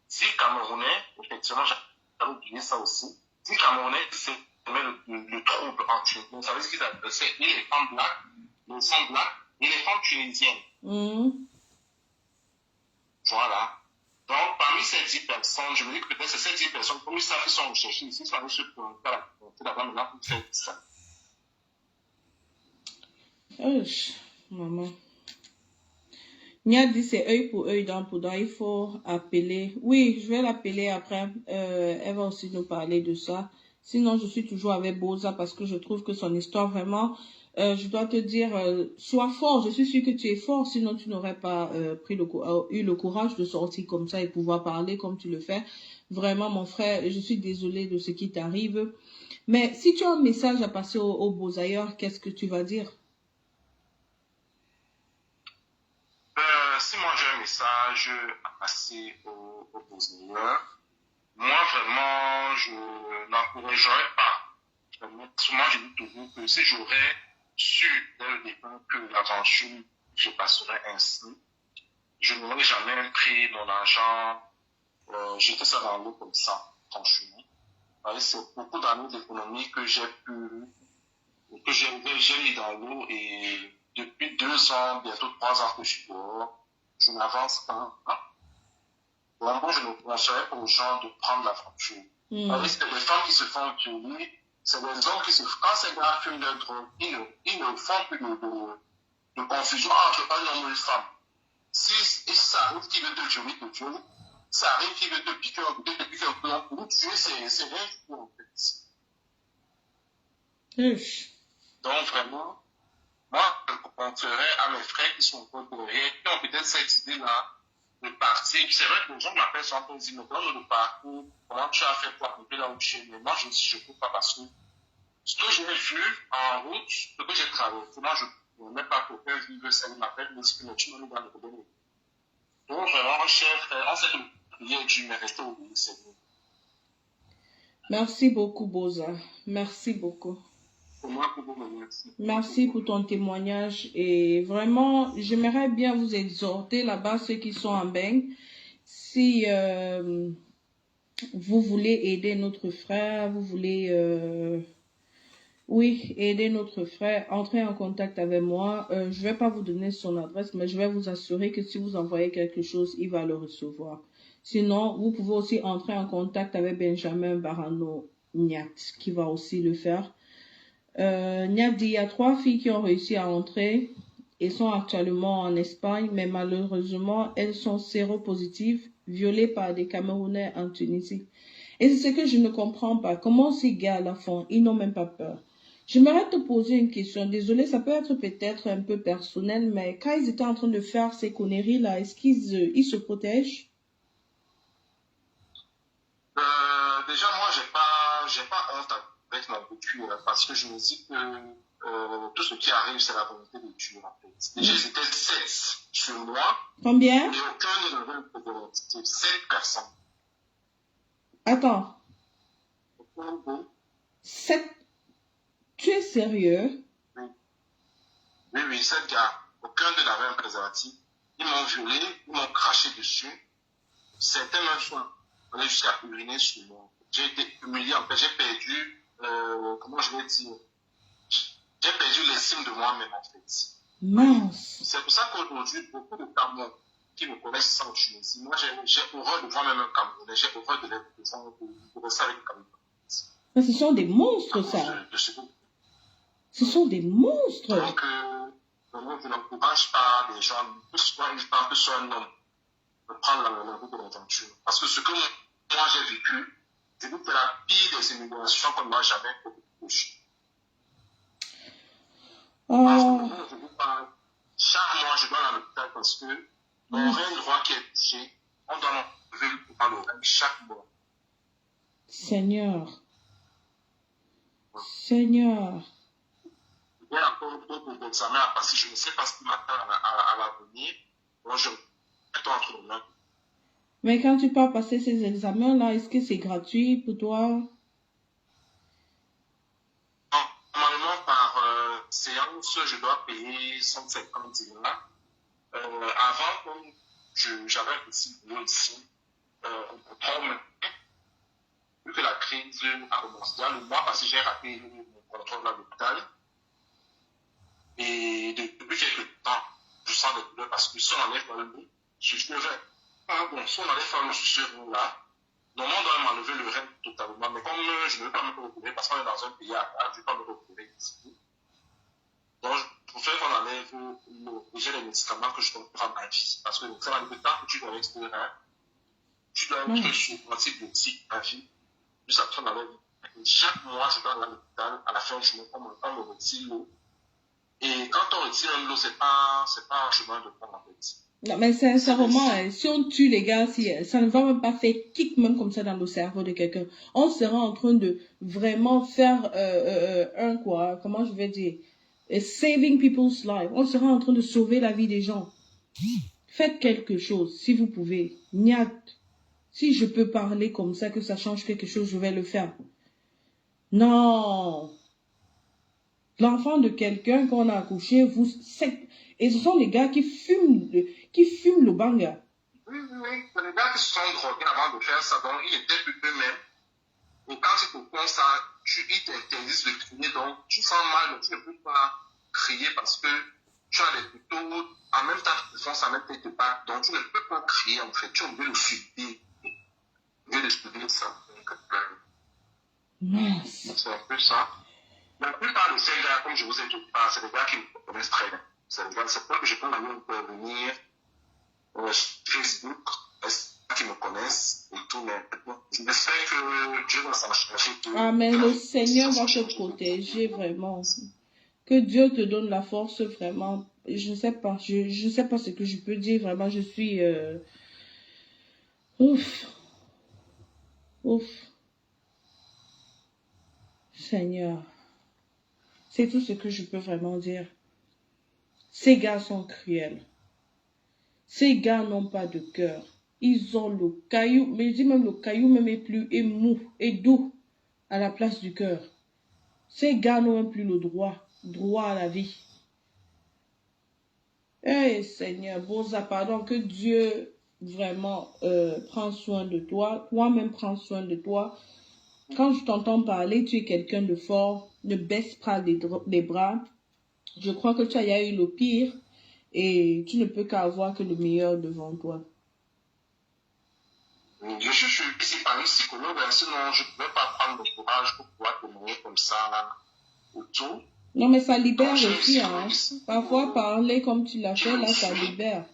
[SPEAKER 5] 10 Camerounais, effectivement, j'avais oublié ça aussi, 10 Camerounais qui s'aimaient le trouble en Tunisie. Vous savez ce qu'ils appellent? C'est les femmes black, les femmes black et les femmes tunisiennes. Voilà. Donc, parmi ces 10 personnes, je me dis que peut-être c'est ces 10 personnes, comme ils savent qu'ils sont recherchés ici, ils sont allés se présenter à la frontière là-bas maintenant pour faire ça.
[SPEAKER 1] Maman. Nia dit c'est œil pour œil, dent pour dent. Il faut appeler. Oui, je vais l'appeler après. Elle va aussi nous parler de ça. Sinon, je suis toujours avec Boza parce que je trouve que son histoire vraiment... je dois te dire, sois fort. Je suis sûre que tu es fort. Sinon, tu n'aurais pas eu le courage de sortir comme ça et pouvoir parler comme tu le fais. Vraiment, mon frère, je suis désolée de ce qui t'arrive. Mais si tu as un message à passer aux Bozailleurs, qu'est-ce que tu vas dire?
[SPEAKER 5] Si moi j'ai un message à passer aux Bozailleurs, moi vraiment, je n'encouragerais pas. Moi, je dis toujours que si j'aurais su dès le départ que l'aventure se passerait ainsi, je n'aurais jamais pris mon argent, jeter ça dans l'eau comme ça, franchement. C'est beaucoup d'années d'économie que j'ai mis dans l'eau et depuis 2 ans, bientôt 3 ans que je suis dehors, je n'avance pas. Vraiment, je ne conseillerais pas aux gens de prendre l'aventure. C'est les femmes qui se font violer, c'est les hommes qui se font. Quand ces gars fument leur drogue, ils ne font plus de confusion entre un homme et une femme. Si ça arrive qu'il veut te violer, ça arrive qu'il veut te piquer un plan pour te tuer, c'est rien du tout en fait. Donc vraiment, moi, je conseillerais à mes frères qui sont encore derrière, qui ont peut-être cette idée-là de partir. C'est vrai que les gens m'appellent souvent pour me dire, mais dans le parcours, comment tu as fait pour arriver là où tu es? Mais moi, je me dis, je ne peux pas parce que ce que j'ai vu en route, ce que j'ai traversé, moi, je ne mets pas quelqu'un vivre ça, il m'appelle, mais c'est que tu m'as mis dans le problème. Donc, vraiment, cher frère, on sait que le prière Dieu, mais restez obéi, c'est vous.
[SPEAKER 1] Merci beaucoup, Boza. Merci beaucoup. Merci pour ton témoignage et vraiment, j'aimerais bien vous exhorter là-bas, ceux qui sont en bain. Si vous voulez aider notre frère, vous voulez, aider notre frère, entrez en contact avec moi. Je vais pas vous donner son adresse, mais je vais vous assurer que si vous envoyez quelque chose, il va le recevoir. Sinon, vous pouvez aussi entrer en contact avec Benjamin Barano Niat, qui va aussi le faire. Niad dit, il y a 3 filles qui ont réussi à entrer et sont actuellement en Espagne, mais malheureusement, elles sont séropositives, violées par des Camerounais en Tunisie. Et c'est ce que je ne comprends pas. Comment ces gars-là font? Ils n'ont même pas peur. J'aimerais te poser une question. Désolée, ça peut être peut-être un peu personnel, mais quand ils étaient en train de faire ces conneries-là, est-ce qu'ils ils se protègent?
[SPEAKER 5] Déjà, moi, j'ai pas honte avec mon vécu, parce que je me dis que tout ce qui arrive, c'est la volonté de Dieu, en fait. Déjà, j'étais 7 sur moi.
[SPEAKER 1] Combien?
[SPEAKER 5] Et aucun ne avait volonté. 7 personnes.
[SPEAKER 1] Attends. 7? Tu es sérieux?
[SPEAKER 5] Oui, 7 gars. Aucun d'eux n'avait un préservatif. Ils m'ont violé, ils m'ont craché dessus. Certains même fois, on est jusqu'à uriner sur moi. J'ai été humilié, en fait, j'ai perdu, comment je vais dire, j'ai perdu l'estime de moi-même, en fait.
[SPEAKER 1] Mince.
[SPEAKER 5] C'est pour ça qu'aujourd'hui, beaucoup de Camerounais qui me connaissent sans Tunisie, moi, j'ai horreur de voir même un Camerounais, j'ai horreur de rester avec un Camerounais.
[SPEAKER 1] Mais ce sont des monstres, ça. Ce sont des monstres.
[SPEAKER 5] Donc, je n'encourage pas les gens, que ce soit une femme, que ce soit un homme, de prendre la route de l'aventure. Parce que ce que moi j'ai vécu, c'est la pire des humiliations qu'on m'a jamais vécues. Chaque mois, je dois aller à l'hôpital parce que l'oreille droit qui est touché, on doit enlever le coupant l'oreille chaque mois.
[SPEAKER 1] Seigneur. Seigneur.
[SPEAKER 5] Il y a encore d'autres examens à passer. Je ne sais pas ce qui m'attend à l'avenir. Moi, je mets entre les mains.
[SPEAKER 1] Mais quand tu pars passer ces examens-là, est-ce que c'est gratuit pour toi?
[SPEAKER 5] Normalement, par séance, je dois payer 150 dinars. Avant, comme j'avais un petit boulot ici, vu que la crise a commencé, le mois passé, j'ai raté mon contrôle à l'hôpital. Et depuis quelques temps, je sens des douleurs parce que si on enlève le lit, si on enlève le suceur là, normalement, on doit m'enlever le rein totalement. Mais comme je ne veux pas me retrouver parce qu'on est dans un pays à part, je ne veux pas me retrouver ici. Donc, je préfère qu'on enlève déjà les médicaments que je dois prendre à vie. Parce que le temps que tu dois rester là, tu dois être sur antibiotiques à vie. Juste après, on enlève. Chaque mois, je dois aller à l'hôpital. À la fin du mois, on me retire l'eau. Et quand on retire l'eau, c'est pas un chemin de prendre en fait.
[SPEAKER 1] Non, mais sincèrement, si on tue les gars, ça ne va même pas faire kick même comme ça dans le cerveau de quelqu'un. On sera en train de vraiment faire comment je vais dire, saving people's lives. On sera en train de sauver la vie des gens. Faites quelque chose, si vous pouvez. Niat, si je peux parler comme ça, que ça change quelque chose, je vais le faire. Non. L'enfant de quelqu'un qu'on a accouché, et ce sont les gars qui fument le banga.
[SPEAKER 5] Oui. C'est les gars qui se sont drogués avant de faire ça. Donc, ils étaient plus eux-mêmes. Et quand ils te font ça, ils t'interdisent de crier. Donc, tu sens mal, mais tu ne peux pas crier parce que tu as des couteaux. En même temps, ils font ça, même tête de batte. Donc, tu ne peux pas crier, en fait. Tu es obligé de subir. De subir ça. C'est un peu ça. La plupart de ces gars, comme je vous ai dit, c'est des gars qui me connaissent très bien. C'est pas que je peux venir Facebook, qui me connaissent et tout, mais j'espère que Dieu va s'en charger.
[SPEAKER 1] Ah, mais le Seigneur va te protéger vraiment. Que Dieu te donne la force vraiment. Je ne sais pas, je sais pas ce que je peux dire vraiment. Je suis ouf. Seigneur. C'est tout ce que je peux vraiment dire. Ces gars sont cruels. Ces gars n'ont pas de cœur. Ils ont le caillou, mais je dis même le caillou même est mou et doux à la place du cœur. Ces gars n'ont même plus le droit à la vie. Eh Seigneur, Boza, pardon, que Dieu vraiment prend soin de toi. Toi-même prends soin de toi. Quand je t'entends parler, tu es quelqu'un de fort. Ne baisse pas les bras. Je crois que tu as eu le pire et tu ne peux qu'avoir que le meilleur devant toi.
[SPEAKER 5] Je suis ici par une psychologue, sinon je ne pouvais pas prendre le courage pour pouvoir témoigner comme ça photos.
[SPEAKER 1] Non, mais ça libère aussi, hein. Parfois, parler comme tu l'as fait, là, ça libère.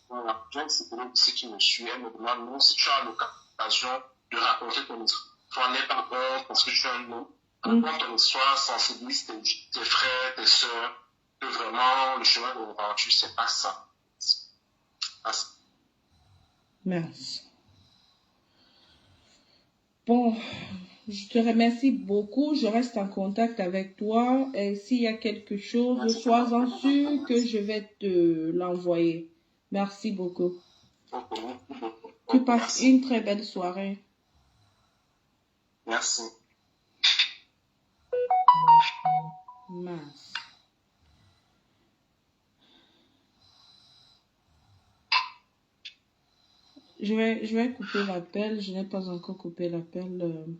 [SPEAKER 5] Voilà, donc c'est pour si tu me suis, elle me demande non, si tu as l'occasion de raconter ton histoire, n'aie pas peur parce que tu as un nom. Raconte ton histoire, sensibilise tes frères, tes soeurs, que vraiment le chemin de l'aventure, c'est pas ça.
[SPEAKER 1] Merci. Bon, je te remercie beaucoup. Je reste en contact avec toi. Et s'il y a quelque chose, sois-en sûr que je vais te l'envoyer. Merci beaucoup. Tu passes une très belle soirée.
[SPEAKER 5] Merci.
[SPEAKER 1] Mince. Je vais couper l'appel. Je n'ai pas encore coupé l'appel.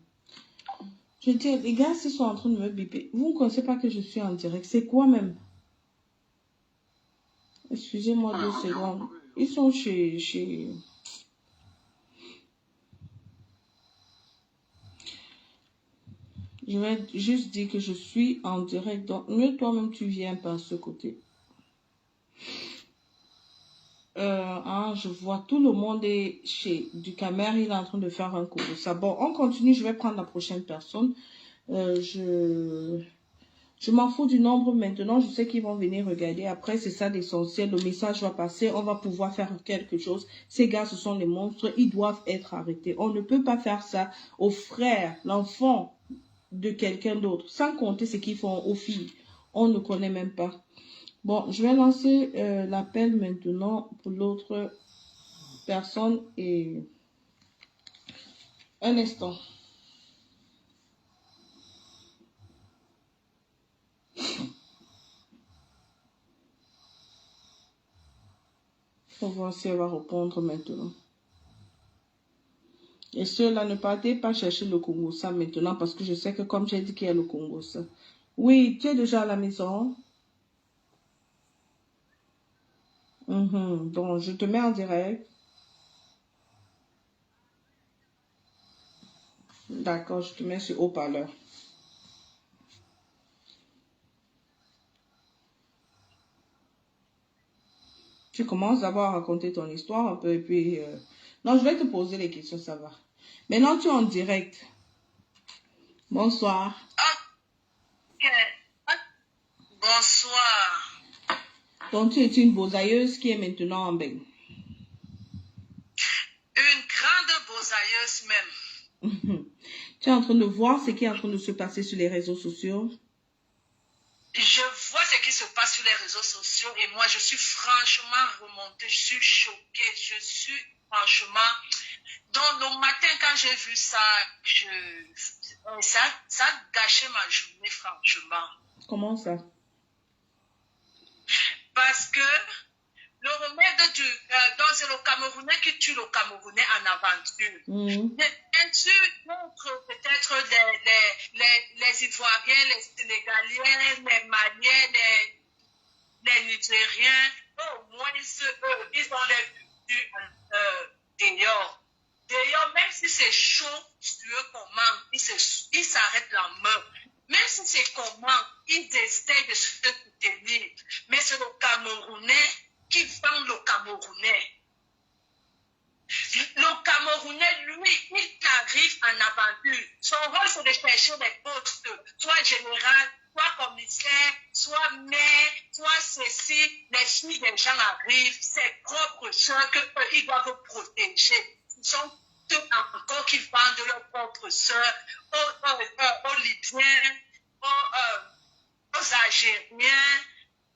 [SPEAKER 1] Je dis, les gars, ils sont en train de me biper. Vous ne connaissez pas que je suis en direct. C'est quoi même? Excusez-moi 2 secondes. Ils sont chez... Je vais juste dire que je suis en direct. Donc, mieux toi-même, tu viens par ce côté. Je vois tout le monde est chez du Camer. Il est en train de faire un coup de ça. Bon, on continue. Je vais prendre la prochaine personne. Je m'en fous du nombre maintenant. Je sais qu'ils vont venir regarder. Après, c'est ça l'essentiel. Le message va passer. On va pouvoir faire quelque chose. Ces gars, ce sont les monstres. Ils doivent être arrêtés. On ne peut pas faire ça aux frères, l'enfant de quelqu'un d'autre. Sans compter ce qu'ils font aux filles. On ne connaît même pas. Bon, je vais lancer l'appel maintenant pour l'autre personne et un instant. On va voir si elle va répondre maintenant. Et ceux-là, ne partez pas chercher le Congo ça maintenant parce que je sais que comme j'ai dit qu'il y a le Congo ça. Oui, tu es déjà à la maison. Donc, je te mets en direct. D'accord, je te mets sur haut-parleur. Tu commences d'abord à raconter ton histoire un peu et puis... Non, je vais te poser les questions, ça va. Maintenant, tu es en direct. Bonsoir.
[SPEAKER 2] Ok. Bonsoir.
[SPEAKER 1] Donc, tu es une bosailleuse qui est maintenant en bain.
[SPEAKER 2] Une grande bosailleuse même.
[SPEAKER 1] Tu es en train de voir ce qui est en train de se passer sur les réseaux sociaux?
[SPEAKER 2] Je vois ce qui se passe sur les réseaux sociaux et moi, je suis franchement remontée, je suis choquée, je suis franchement... Donc, le matin, quand j'ai vu ça, ça a gâché ma journée, franchement.
[SPEAKER 1] Comment ça?
[SPEAKER 2] Parce que le remède donc c'est le Camerounais qui tue le Camerounais en aventure. Bien sûr, peut-être les Ivoiriens, les Sénégaliens, les Maliens, les Nigériens, au moins eux, ils ont les vues dehors. D'ailleurs, même si c'est chaud sur eux comment, ils s'arrêtent la main. Même si c'est comment, ils essaient de se soutenir. Mais c'est le Camerounais qui vend le Camerounais. Le Camerounais, lui, il arrive en aventure. Son rôle, c'est de chercher des postes, soit général, soit commissaire, soit maire, soit ceci. Les filles des gens arrivent, ses propres soeurs qu'ils doivent protéger. Ils sont eux encore qui vendent leurs propres soeurs aux Libyens, aux Algériens.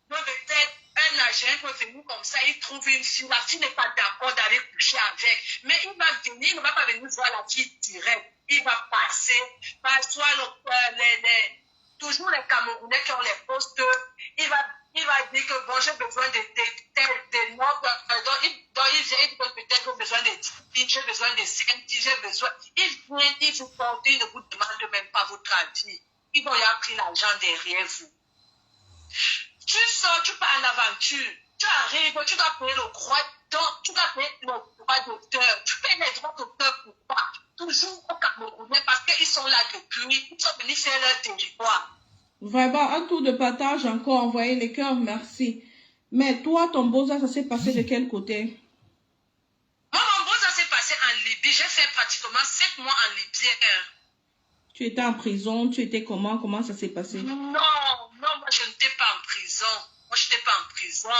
[SPEAKER 2] Donc peut-être un Algérien peut venir comme ça, il trouve une fille, la fille n'est pas d'accord d'aller coucher avec. Mais il va venir, il ne va pas venir voir la fille direct. Il va passer par soit toujours les Camerounais qui ont les postes, il va dire que bon, j'ai besoin de noms, donc il vient, il peut peut-être besoin de 10, j'ai besoin de 5, j'ai besoin. Il vient, il vous porte, il ne vous demande même pas votre avis. Ils vont y avoir pris l'argent derrière vous. Tu sors, tu pars en aventure, tu arrives, tu dois payer le droit, donc tu dois payer le droit d'auteur. Tu payes les droits d'auteur pourquoi? Toujours au Camerounais, parce qu'ils sont là depuis, ils sont venus faire leur territoire.
[SPEAKER 1] Vraiment, un tour de partage encore, envoyez les cœurs, merci. Mais toi, ton Boza, ça s'est passé de quel côté?
[SPEAKER 2] Moi, mon Boza s'est passé en Libye. J'ai fait pratiquement 7 mois en Libye.
[SPEAKER 1] Tu étais en prison, tu étais comment? Comment ça s'est passé?
[SPEAKER 2] Non, moi je n'étais pas en prison. Moi je n'étais pas en prison.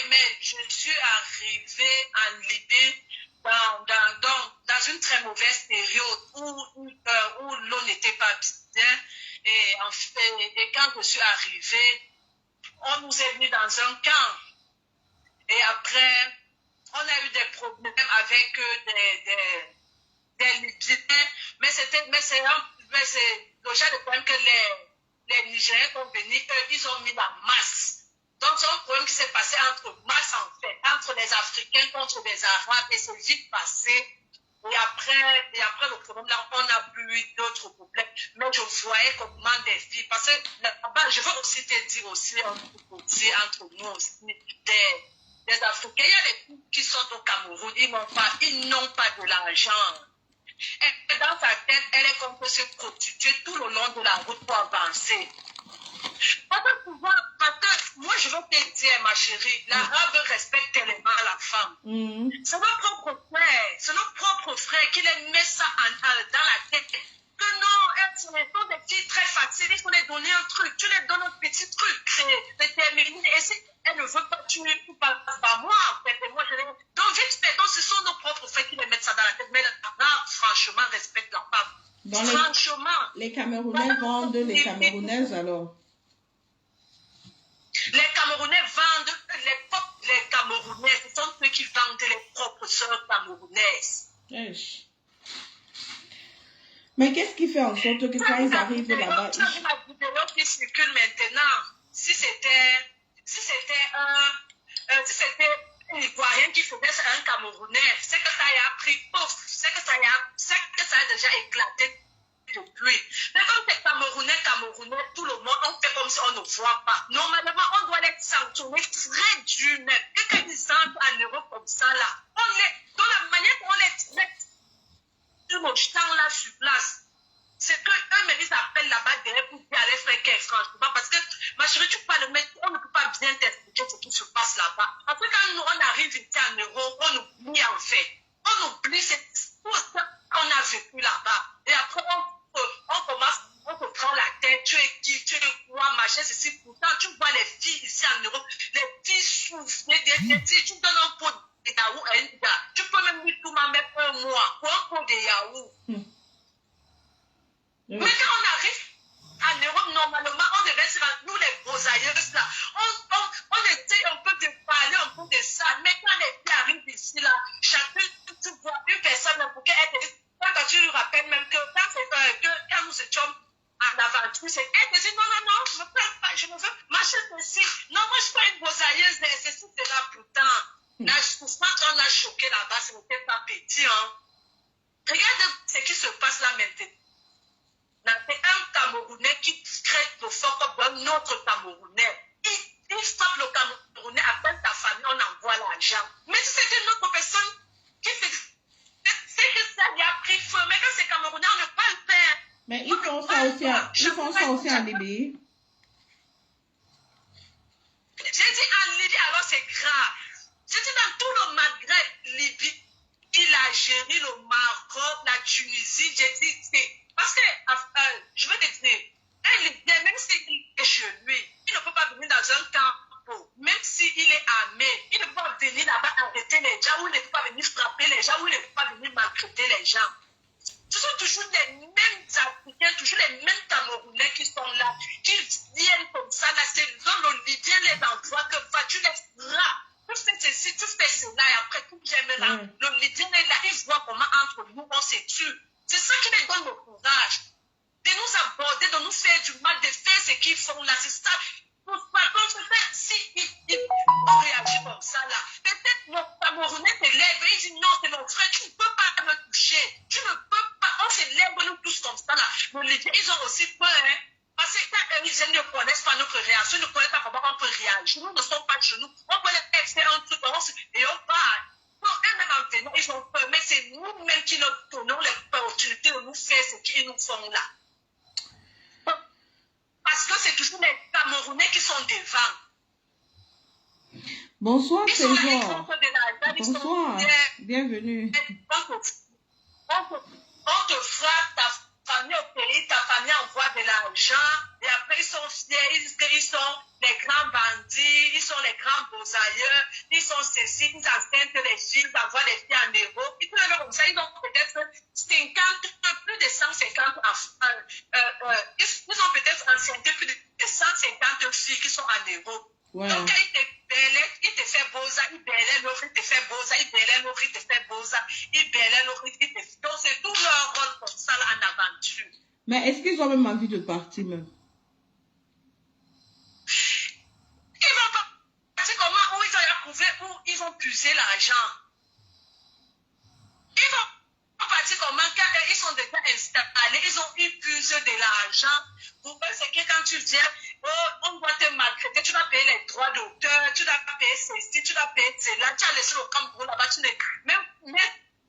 [SPEAKER 2] Mais je suis arrivée en Libye dans une très mauvaise période où l'eau n'était pas bien. Et quand je suis arrivée, on nous est mis dans un camp. Et après, on a eu des problèmes avec des Libyens. Mais c'est le genre de problème que les Nigériens sont venus, eux, ils ont mis la masse. Donc, c'est un problème qui s'est passé entre masse, en fait, entre les Africains contre les Arabes, et c'est vite passé. Et après le problème, là, on n'a plus eu d'autres problèmes. Mais je voyais comment des filles, parce que là-bas, je veux aussi te dire aussi, entre nous aussi, des Africains, il y a des filles qui sont au Cameroun, ils n'ont pas de l'argent. Et dans sa tête, elle est comme se prostituer tout le long de la route pour avancer. Parce que moi, je veux te dire, ma chérie, l'arabe respecte tellement la femme. C'est notre propre frère qui les met ça dans la tête. Que non, elles sont des filles très faciles, il faut les donner un truc. Tu les donnes un petit truc, déterminé. Et si elle ne veut pas, tu passes par moi, en fait. Et moi, je les... Donc, vite fait, donc, ce sont nos propres frères qui les mettent ça dans la tête. Mais l'arabe, franchement, respecte la femme. Franchement.
[SPEAKER 1] Les Camerounais vendent les Camerounaises, alors?
[SPEAKER 2] Les Camerounais vendent les Camerounais. Ce sont ceux qui vendent les propres sœurs camerounaises.
[SPEAKER 1] Mais qu'est-ce qui fait en sorte que quand ils arrivent là-bas...
[SPEAKER 2] Tu as vu la vidéo qui circule maintenant. Si c'était un Ivoirien qui faisait un Camerounais, c'est que ça y a pris pouf, c'est que ça a déjà éclaté depuis. Mais comme c'est Camerounais, tout le monde, on fait comme si on ne voit pas. Normalement, on doit les sanctionner très dur même. Et quand ils entrent en Europe comme ça, là, dans la manière qu'on les traite sur nos champs là sur place, c'est qu'eux-mêmes, ils appellent là-bas derrière pour dire à les frères qu'est franchement. Parce que, ma chérie, tu peux pas le mettre, on ne peut pas bien t'expliquer ce qui se passe là-bas. Après, quand nous, on arrive ici en Europe, on oublie en fait. On oublie tout ce qu'on a vécu là-bas. Et après, on te prend la tête, tu es qui, tu es quoi, machin, ceci. Pourtant, tu vois les filles ici en Europe, les filles souffrent, des filles, tu donnes un pot de yaourt à une gars. Tu peux même lui tout mettre un mois pour un pot de yaourt. Mais quand on arrive en Europe, normalement, on devait se rendre, nous les brosailleuses là, on essaie un peu de parler un peu de ça, mais quand les filles arrivent ici là, chacun, tu vois une personne pour qu'elle te dise, quand tu lui rappelles même que quand nous étions en aventure, c'est elle te dit non, je ne veux pas, je ne veux marcher ceci. Non, moi je ne suis pas une brosailleuse, ceci sera pourtant. La souffrance qu'on a choqué là-bas, ce n'était pas petit, hein. Regarde ce qui se passe là maintenant. C'est un Camerounais qui crée le fort comme un autre Camerounais. Il frappe le Camerounais, appelle ta famille, on envoie l'argent. Mais si c'est une autre personne qui fait, c'est que ça lui a pris feu. Mais quand c'est Camerounais, on ne peut pas le faire.
[SPEAKER 1] Mais ils font ça aussi en Libye.
[SPEAKER 2] J'ai dit en Libye, alors c'est grave. J'ai dit dans tout le Maghreb, Libye, l'Algérie, le Maroc, la Tunisie, j'ai dit c'est... Parce que, je veux te dire, un Libyen, même s'il est chez lui, il ne peut pas venir dans un camp, même s'il est armé, il ne peut pas venir là-bas arrêter les gens, ou il ne peut pas venir frapper les gens, ou il ne peut pas venir maltraiter les gens. Ce sont toujours les mêmes Africains, toujours les mêmes Camerounais qui sont là, qui viennent comme ça, là, c'est dans le Libyen les envoie, que va, tu les frappes. Tu fais ceci, tu fais cela, et après tout j'aime là. Le Libyen est là, il voit comment entre nous on se tue. C'est ça qui les donne le courage de nous aborder, de nous faire du mal, de faire ce qu'ils font là. C'est ça. Si on réagit comme ça là, peut-être nos Camerounais se lèvent et ils disent non, c'est mon frère, tu ne peux pas me toucher. Tu ne peux pas. On se lève nous tous comme ça là. Mais les gens, ils ont aussi peur, hein. Parce que quand ils ne connaissent pas notre réaction, ils ne connaissent pas comment on peut réagir. Nous ne sommes pas de genoux. On peut les faire un truc et on parle. Non, eux-mêmes en venant, ils ont peur, mais c'est nous-mêmes qui leur donnons l'opportunité de nous faire ce qu'ils nous font là. toujours les Camerounais qui sont devant.
[SPEAKER 1] Bonsoir,
[SPEAKER 2] Ils sont là,
[SPEAKER 1] Trésor.
[SPEAKER 2] ils sont de l'argent, ils sont
[SPEAKER 1] Bonsoir,
[SPEAKER 2] derrière.
[SPEAKER 1] bienvenue.
[SPEAKER 2] On te frappe, ta famille au pays, ta famille envoie de l'argent, et après ils sont fiers, ils sont les grands bandits, ils sont les grands bosailleurs, ils sont ceci, ils enceintent les filles, ils envoient les filles en euros. Ils peuvent comme ça, ils ont peut-être 50, plus de 150 enfants. Ils ont peut-être enceinté plus de 150 filles qui sont en euros.
[SPEAKER 1] Ouais.
[SPEAKER 2] Donc, il te fait bosa, il bélait l'autre, il te fait bosa, il bélait l'autre, il te fait bosa, il bélait l'autre, il te fait. Donc, c'est tout leur rôle comme ça là, en aventure.
[SPEAKER 1] Mais est-ce qu'ils ont même envie de partir même?
[SPEAKER 2] Ils vont partir comment? Où ils ont approuvé, où ils vont puiser l'argent. Ils vont partir comment? Quand ils sont déjà installés, ils ont eu plus de l'argent. Pour eux, c'est que quand tu viens, oh, on doit te maltraiter, tu dois payer les droits d'auteur, tu dois payer ceci, tu dois payer cela, tu as laissé le Cameroun là-bas, tu ne... Même,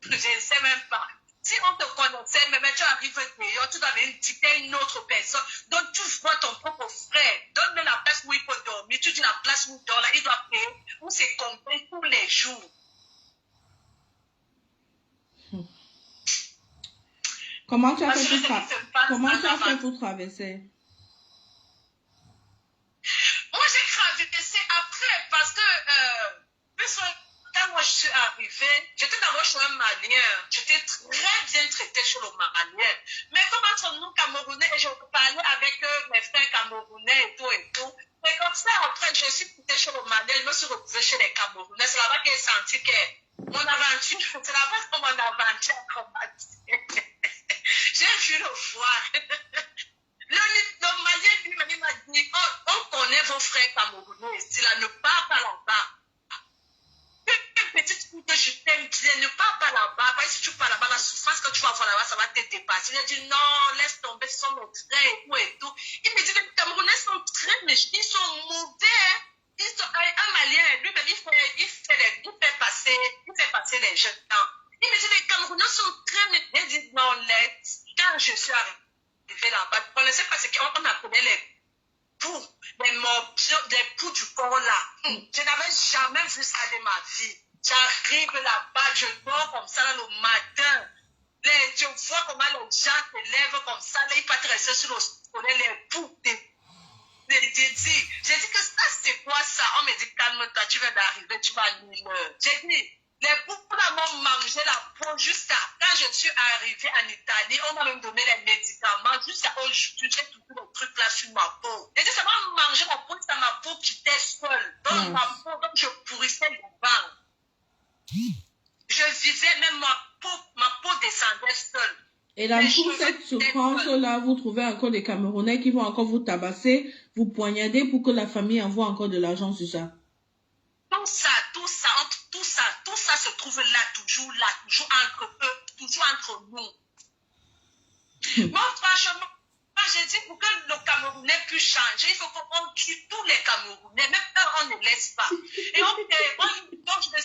[SPEAKER 2] je ne sais même pas. Si on te connaissait, même tu arrives d'ailleurs, tu dois dicter une autre personne. Donc tu vois ton propre frère, donne-le la place où il peut dormir, tu dis la place où il dort là, il doit payer, où c'est compris tous les jours.
[SPEAKER 1] Comment tu as fait pour traverser?
[SPEAKER 2] Moi, j'ai traversé après parce que quand moi je suis arrivée, j'étais d'abord chez un Malien. J'étais très bien traitée chez le Malien. Mais comme entre nous, Camerounais, et je parlais avec mes frères Camerounais et tout. Et comme ça, après, je suis quittée chez le Malien, je me suis retrouvée chez les Camerounais. C'est là-bas que j'ai senti que mon aventure, c'est là-bas que mon aventure a commencé. J'ai vu le voir. Le Malien lui-même m'a dit, on connaît vos frères camerounais, s'il ne part pas là-bas. Une petite fille que je t'aime bien, ne pars pas là-bas. Parce que si tu pars là-bas, la souffrance que tu vas voir là-bas, ça va te dépasser. Il a dit, non, laisse tomber, ce sont mes frères et tout. Il me dit, les Camerounais sont très méchants, ils sont mauvais. Ils sont, un Malien, lui-même, il fait passer les jeunes gens. Il me dit, les Camerounais sont très méchants. Il dit, non, laisse. Quand je suis arrivé là-bas, on ne sait pas ce qu'on appelait les poux, les poux du corps là. Je n'avais jamais vu ça de ma vie. J'arrive là-bas, je dors comme ça là, le matin. Je vois comment les gens se lèvent comme ça, là, ils partent rester sur le soleil, les poux. J'ai dit que ça c'est quoi ça? On me dit, calme-toi, tu viens d'arriver, tu vas l'heure. J'ai dit, les poux là m'ont mangé la peau jusqu'à quand je suis arrivée en Italie, on m'a même donné les médicaments jusqu'à aujourd'hui, j'ai tout le truc là sur ma peau. J'ai dit, ça m'a mangé ma peau, c'est ma peau qui était seule. Donc ma peau, donc je pourrissais le vent. Je vivais même ma peau descendait seule.
[SPEAKER 1] Et dans toute cette souffrance-là, vous trouvez encore des Camerounais qui vont encore vous tabasser, vous poignarder pour que la famille envoie encore de l'argent sur ça.
[SPEAKER 2] Tout ça se trouve là, toujours entre eux, toujours entre nous. Moi, franchement, j'ai dit pour que le Camerounais puisse changer, il faut qu'on tue tous les Camerounais, même eux, on ne laisse pas. Et donc, je ne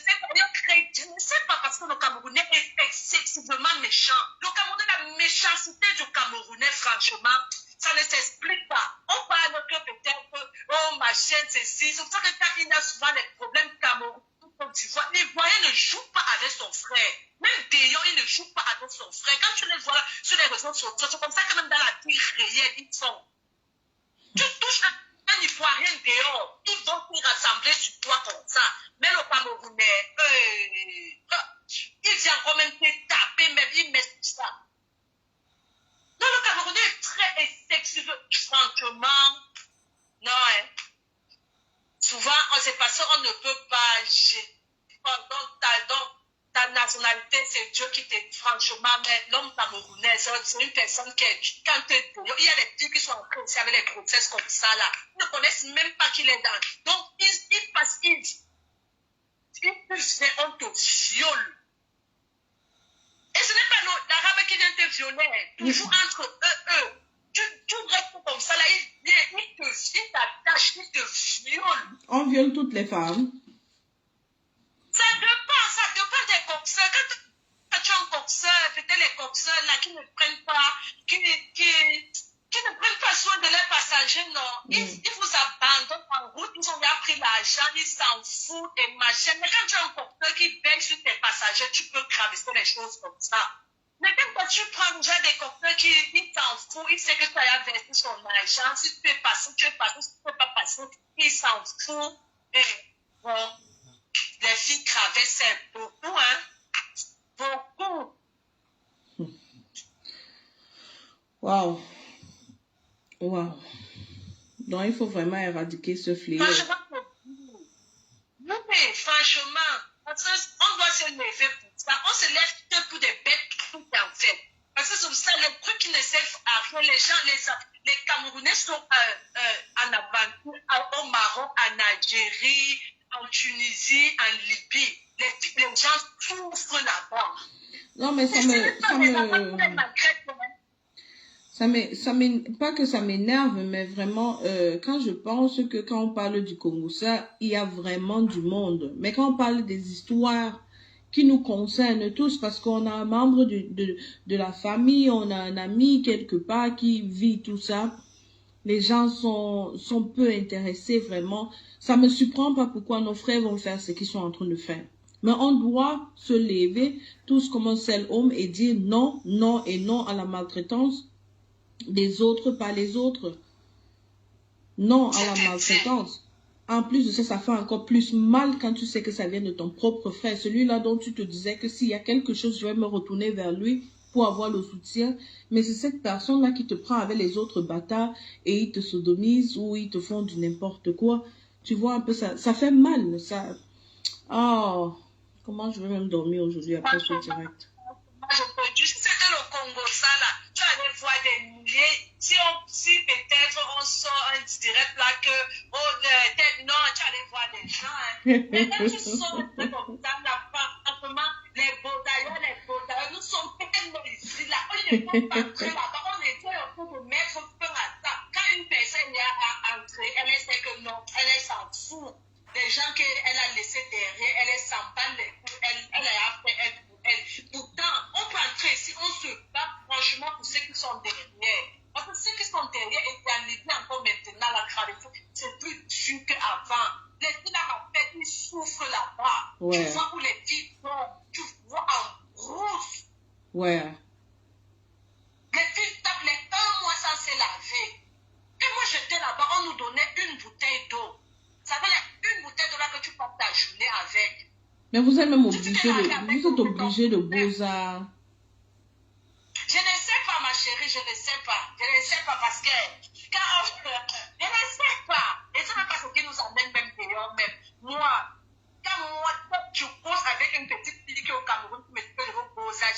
[SPEAKER 2] sais pas parce que le Camerounais est excessivement méchant. Le Camerounais, la méchanceté du Camerounais, franchement, ça ne s'explique pas. On parle que peut-être, oh, ma chaîne, ceci. C'est pour ça que quand il y a souvent des problèmes Camerounais, les voyants ne jouent pas avec son frère. Même Déon, il ne joue pas avec son frère. Quand tu les vois là, sur les réseaux sociaux, c'est comme ça que même dans la vie réelle, ils font. Tu touches un Ivoirien dehors, ils vont te rassembler sur toi comme ça. Mais le Camerounais, il vient quand même te taper, même il met ça. Non, le Camerounais est très excessif, franchement. Non, hein. Souvent, c'est parce qu'on ne peut pas agir. Donc, ta nationalité, c'est Dieu qui te... Franchement, mais l'homme camerounais, c'est une personne qui est... Quand il y a des petits qui sont entrés aussi avec les grossesses comme ça, là. Ils ne connaissent même pas qu'il est dans. Donc, ils passent, on te viole. Et ce n'est pas l'arabe qui vient te violer. Toujours entre eux. Tu restes comme ça, là, il t'attache, il te viole.
[SPEAKER 1] On viole toutes les femmes.
[SPEAKER 2] Ça dépend des coxeurs. Quand tu es un coxeur, peut-être les coxeurs là qui ne prennent pas, qui ne prennent pas soin de leurs passagers. manger, non. Ils vous abandonnent en route, ils ont bien pris l'argent, ils s'en foutent et machin. Mais quand tu as un cocktail qui baigne sur tes passagers, tu peux traverser les choses comme ça. Mais quand tu prends déjà des cocktails qui s'en foutent, il sait que tu as versé son argent. Si tu peux passer, tu peux passer. Si tu ne peux pas passer, il s'en fout. Et bon, les filles traversent beaucoup, hein. Beaucoup.
[SPEAKER 1] Waouh. Waouh. Donc, il faut vraiment éradiquer ce fléau.
[SPEAKER 2] Franchement, oui, franchement, on doit se lever pour ça. On se lève que pour des bêtes tout en fait. Parce que c'est ça, les trucs qui ne servent à rien. Les gens, les Camerounais sont en aventure au Maroc, en Algérie, en Tunisie, en Libye. Les gens souffrent là-bas.
[SPEAKER 1] Non, mais pas que ça m'énerve, mais vraiment, quand je pense que quand on parle du Congo, ça, il y a vraiment du monde. Mais quand on parle des histoires qui nous concernent tous, parce qu'on a un membre de la famille, on a un ami quelque part qui vit tout ça, les gens sont peu intéressés vraiment. Ça me surprend pas pourquoi nos frères vont faire ce qu'ils sont en train de faire. Mais on doit se lever tous comme un seul homme et dire non, non et non à la maltraitance des autres par les autres. Non à la maltraitance. En plus de ça, ça fait encore plus mal quand tu sais que ça vient de ton propre frère. Celui-là dont tu te disais que s'il y a quelque chose, je vais me retourner vers lui pour avoir le soutien. Mais c'est cette personne-là qui te prend avec les autres bâtards et ils te sodomisent ou ils te font du n'importe quoi. Tu vois un peu ça. Ça fait mal. Ça. Oh, comment je vais même dormir aujourd'hui après ce direct.
[SPEAKER 2] Je peux dire, si c'était le Congo, ça là, tu allais voir des milliers. Si peut-être on sort un direct là que, non, tu allais voir des gens. Hein. Mais quand tu sors un truc comme ça, franchement, les Baudailleurs, nous sommes tellement ici là. On ne peut pas entrer là-bas. On essaie un peu de mettre fin à ça. Quand une personne est à entrer, elle sait que non, elle s'en fout. Les gens qu'elle a laissés derrière, elle s'en bat les coups, elle a fait elle. Pourtant, on peut entrer ici, on se bat franchement pour ceux qui sont derrière. Parce que ceux qui sont derrière et en Libye encore maintenant, la traversée, c'est plus dur qu'avant. Les filles là, ils souffrent là-bas. Ouais. Tu vois où les filles sont, tu vois en rousse.
[SPEAKER 1] Ouais.
[SPEAKER 2] Les filles tapent les 1 mois sans se laver. Et moi, j'étais là-bas, on nous donnait une bouteille d'eau. Ça veut dire une bouteille d'eau là que tu passes ta journée avec.
[SPEAKER 1] Mais vous êtes même obligé de Beaux-Arts.
[SPEAKER 2] Je ne sais pas, ma chérie, je ne sais pas. Je ne sais pas parce que je ne sais pas. Et ce n'est pas ce qui nous amène même dehors même. Moi, quand je cause avec une petite fille qui est au Cameroun qui me fait le Beaux-Arts,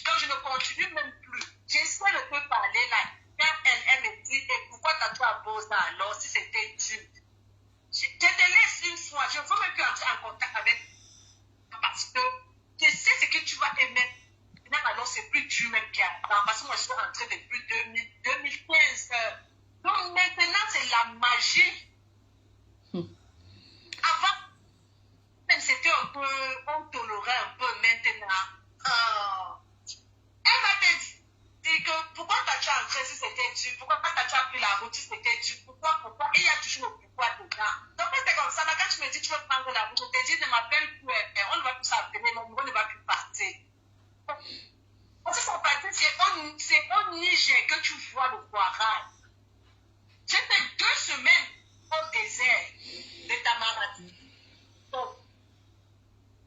[SPEAKER 2] quand je ne continue même plus, j'essaie de te parler là. Quand elle me dit, pourquoi tu as tout à Beaux-Arts alors si c'était dur? Je te laisse une fois, je ne veux même plus entrer en contact avec parce que je sais ce que tu vas aimer. Alors, c'est plus dur même qu'avant. Parce que moi, je suis rentrée depuis 2015. Donc, maintenant, c'est la magie. Avant, même c'était un peu, on tolérait un peu maintenant. Elle va te dire que pourquoi tu as entré si c'était dur? Pourquoi tu as pris la route si c'était dur? Pourquoi? Et il y a toujours le pourquoi dedans. Donc, c'est comme ça. Quand tu me dis que tu veux prendre la route, je te dis, ne m'appelle plus. On ne va plus s'appeler, mon numéro ne va plus partir. Parce que son parti, c'est au Niger que tu vois le poirage. J'ai fait 2 semaines au désert de Tamarati. Donc,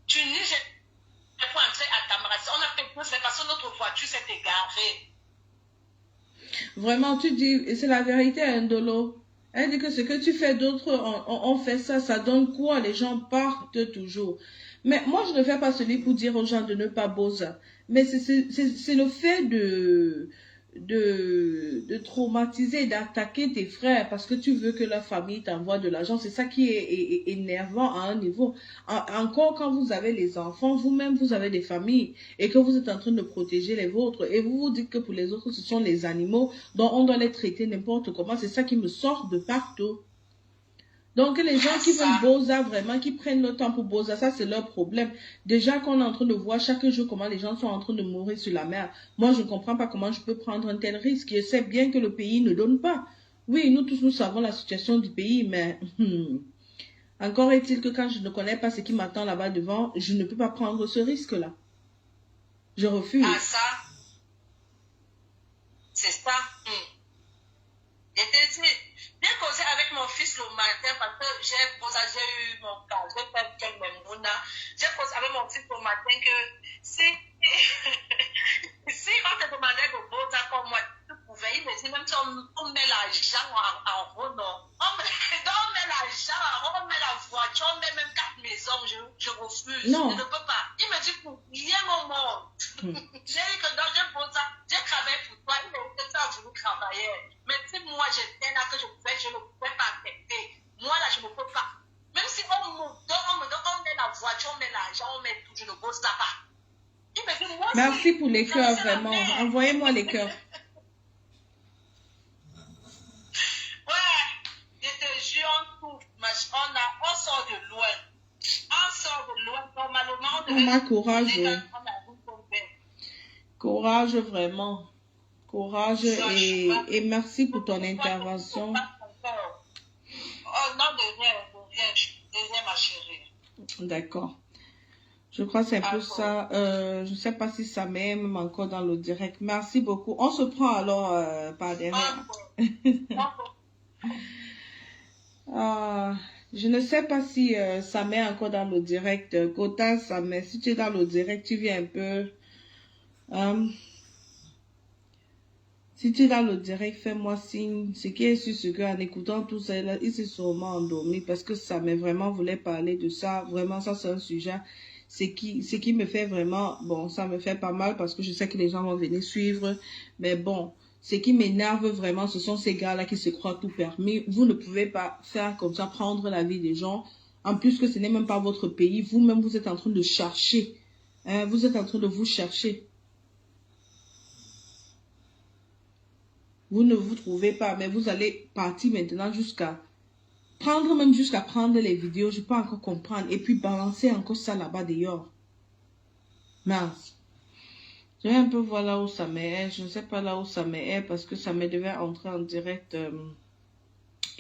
[SPEAKER 2] du Niger, pour entrer à Tamarati, on a fait 2 semaines parce que notre voiture s'est égarée.
[SPEAKER 1] Vraiment, tu dis, c'est la vérité, Ndolo. Elle dit que ce que tu fais d'autres, on fait ça, ça donne quoi? Les gens partent toujours. Mais moi, je ne fais pas celui pour dire aux gens de ne pas bosser. Mais c'est le fait de traumatiser, d'attaquer tes frères parce que tu veux que la famille t'envoie de l'argent. C'est ça qui est énervant à un niveau. Encore quand vous avez les enfants, vous-même, vous avez des familles et que vous êtes en train de protéger les vôtres et vous vous dites que pour les autres, ce sont les animaux dont on doit les traiter n'importe comment. C'est ça qui me sort de partout. Donc, les gens qui veulent Beaux-Arts, vraiment, qui prennent le temps pour Beaux-Arts, ça, c'est leur problème. Déjà qu'on est en train de voir chaque jour comment les gens sont en train de mourir sur la mer. Moi, je ne comprends pas comment je peux prendre un tel risque. Je sais bien que le pays ne donne pas. Oui, nous tous, nous savons la situation du pays, mais encore est-il que quand je ne connais pas ce qui m'attend là-bas devant, je ne peux pas prendre ce risque-là. Je refuse.
[SPEAKER 2] Ah, ça, c'est ça. J'ai causé avec mon fils le matin parce que j'ai eu mon cas, j'ai fait quel même mouna. J'ai causé avec mon fils le matin que si on te demandait de voter comme moi, tu pouvais, il me dit même si on met l'argent en rond, on met l'argent, on met la voiture, on met même 4 maisons, je refuse.
[SPEAKER 1] Non.
[SPEAKER 2] Je ne peux pas. Il me dit pour rien au monde. J'ai dit que dans j'ai travaillé pour toi, il me dit que tu as voulu travailler. Mais si moi j'étais là que je ne pouvais pas accepter. Moi là, je ne peux pas. Même si on met la voiture, on met l'argent, on met tout, je ne bosse là pas. Il me dit, moi,
[SPEAKER 1] merci pour les cœurs, vraiment. Envoyez-moi les cœurs.
[SPEAKER 2] Ouais, je te jure, on sort de loin. On sort de loin. Normalement,
[SPEAKER 1] on a courage. Courage, vraiment. Courage et merci pour ton intervention.
[SPEAKER 2] Oh non, de rien, ma chérie.
[SPEAKER 1] D'accord. Je crois que c'est un peu ça. Je ne sais pas si ça m'est même encore dans le direct. Merci beaucoup. On se prend alors par derrière. Je ne sais pas si ça m'est encore dans le direct. Kota, ça m'est. Si tu es dans le direct, tu viens un peu. Si tu es dans le direct, fais-moi signe. Ce qui est sûr, c'est qu'en écoutant tout ça, il s'est sûrement endormi parce que ça m'est vraiment voulait parler de ça. Vraiment, ça, c'est un sujet. Ce qui me fait vraiment, bon, ça me fait pas mal parce que je sais que les gens vont venir suivre. Mais bon, ce qui m'énerve vraiment, ce sont ces gars-là qui se croient tout permis. Vous ne pouvez pas faire comme ça, prendre la vie des gens. En plus que ce n'est même pas votre pays. Vous-même, vous êtes en train de chercher. Vous êtes en train de vous chercher. Vous ne vous trouvez pas, mais vous allez partir maintenant jusqu'à prendre les vidéos, je peux encore comprendre, et puis balancer encore ça là-bas dehors. Mince. Je vais un peu voir là où ça m'est, je ne sais pas là où ça m'est, parce que ça me devait entrer en direct.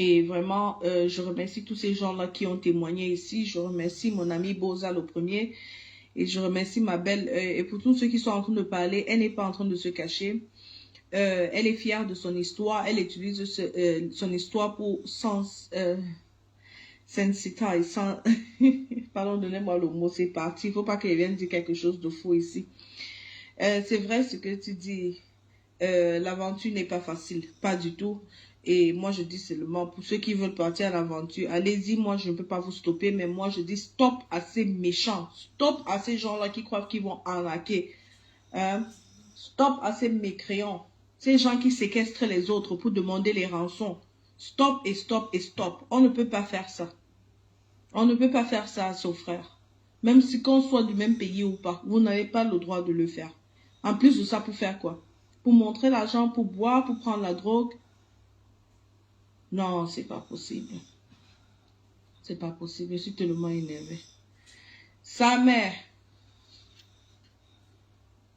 [SPEAKER 1] Et vraiment, je remercie tous ces gens-là qui ont témoigné ici. Je remercie mon ami Boza le premier, et je remercie ma belle, et pour tous ceux qui sont en train de parler, elle n'est pas en train de se cacher. Elle est fière de son histoire. Elle utilise son histoire pour sensitiser. Pardon, donnez-moi le mot, c'est parti. Il ne faut pas qu'elle vienne dire quelque chose de faux ici. C'est vrai ce que tu dis. L'aventure n'est pas facile. Pas du tout. Et moi, je dis seulement, pour ceux qui veulent partir à l'aventure, allez-y. Moi, je ne peux pas vous stopper. Mais moi, je dis stop à ces méchants. Stop à ces gens-là qui croient qu'ils vont arnaquer. Stop à ces mécréants. Ces gens qui séquestrent les autres pour demander les rançons. Stop et stop et stop. On ne peut pas faire ça. On ne peut pas faire ça à son frère. Même si qu'on soit du même pays ou pas, vous n'avez pas le droit de le faire. En plus de ça, pour faire quoi? Pour montrer l'argent, pour boire, pour prendre la drogue? Non, c'est pas possible. C'est pas possible. Je suis tellement énervée. Sa mère.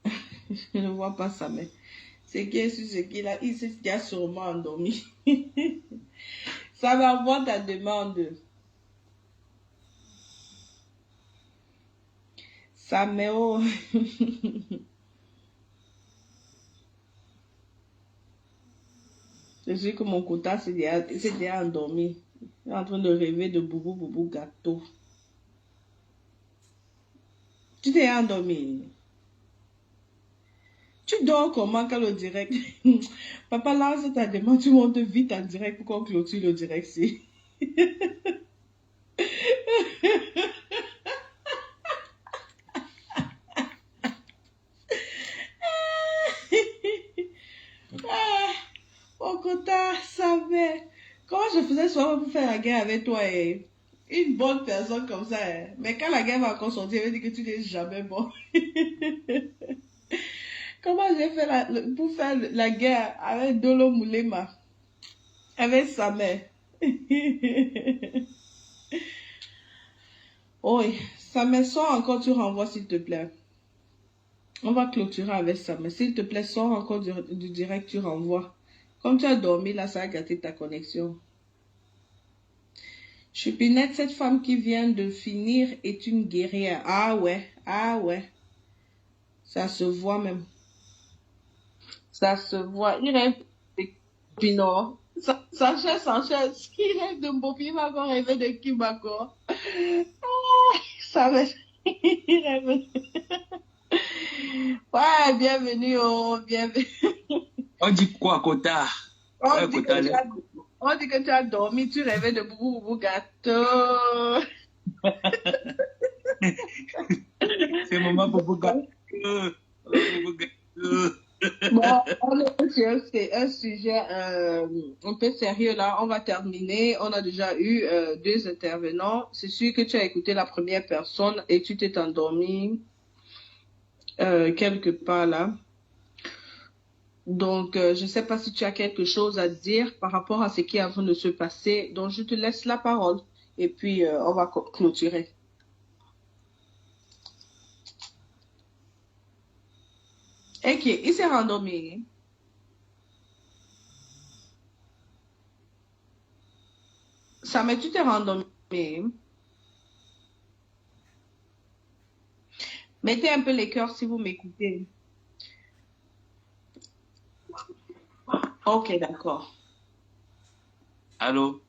[SPEAKER 1] Je ne vois pas sa mère. C'est qui est sur ce qu'il a, il s'est sûrement endormi. Ça va voir ta demande. Ça met au... Je sais que mon quota s'est déjà endormi. Il est en train de rêver de boubou boubou gâteau. Tu t'es endormi. Tu dors comment quand le direct... Papa lance ta demande, tu montes vite en direct pour qu'on clôture le direct. Si. Mon quota savait. Comment je faisais souvent pour faire la guerre avec toi et une bonne personne comme ça. Mais quand la guerre va encore sortir, elle va dire que tu n'es jamais bon. Comment j'ai fait pour faire la guerre avec Dolo Moulema, avec sa mère. Oui, sa mère sort encore, tu renvoies s'il te plaît. On va clôturer avec ça, mais s'il te plaît, sors encore du direct, tu renvoies. Comme tu as dormi, là, ça a gâté ta connexion. Chupinette, cette femme qui vient de finir est une guerrière. Ah ouais, ah ouais. Ça se voit même. Ça se voit. Il rêve de Pinot. Sanchez. Il rêve de Mbopi, il va encore rêver de Kibako. Ça va. Il rêve. Ouais, bienvenue, oh, bienvenue.
[SPEAKER 6] On dit quoi, Kota?
[SPEAKER 1] On dit que tu as dormi, tu rêvais de Boubou gâteau.
[SPEAKER 6] C'est maman Boubou gâteau.
[SPEAKER 1] Bon, on est un sujet un peu sérieux là. On va terminer. On a déjà eu 2 intervenants. C'est sûr que tu as écouté la première personne et tu t'es endormi quelque part là. Donc, je ne sais pas si tu as quelque chose à dire par rapport à ce qui est en train de se passer. Donc, je te laisse la parole et puis on va clôturer. Ok, il s'est rendormi. Ça, mais tu t'es rendormi. Mettez un peu les cœurs si vous m'écoutez. Ok, d'accord.
[SPEAKER 6] Allô?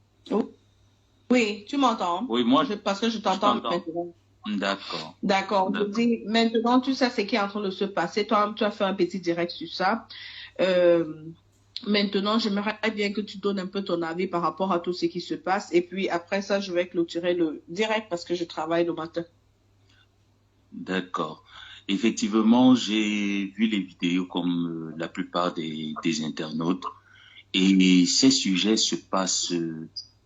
[SPEAKER 1] Oui, tu m'entends?
[SPEAKER 6] Oui, moi,
[SPEAKER 1] parce que je t'entends maintenant.
[SPEAKER 6] D'accord.
[SPEAKER 1] D'accord. Je dis, maintenant, tu sais ce qui est en train de se passer. Toi, tu as fait un petit direct sur ça. Maintenant, j'aimerais bien que tu donnes un peu ton avis par rapport à tout ce qui se passe. Et puis, après ça, je vais clôturer le direct parce que je travaille le matin.
[SPEAKER 6] D'accord. Effectivement, j'ai vu les vidéos comme la plupart des internautes. Et ces sujets se passent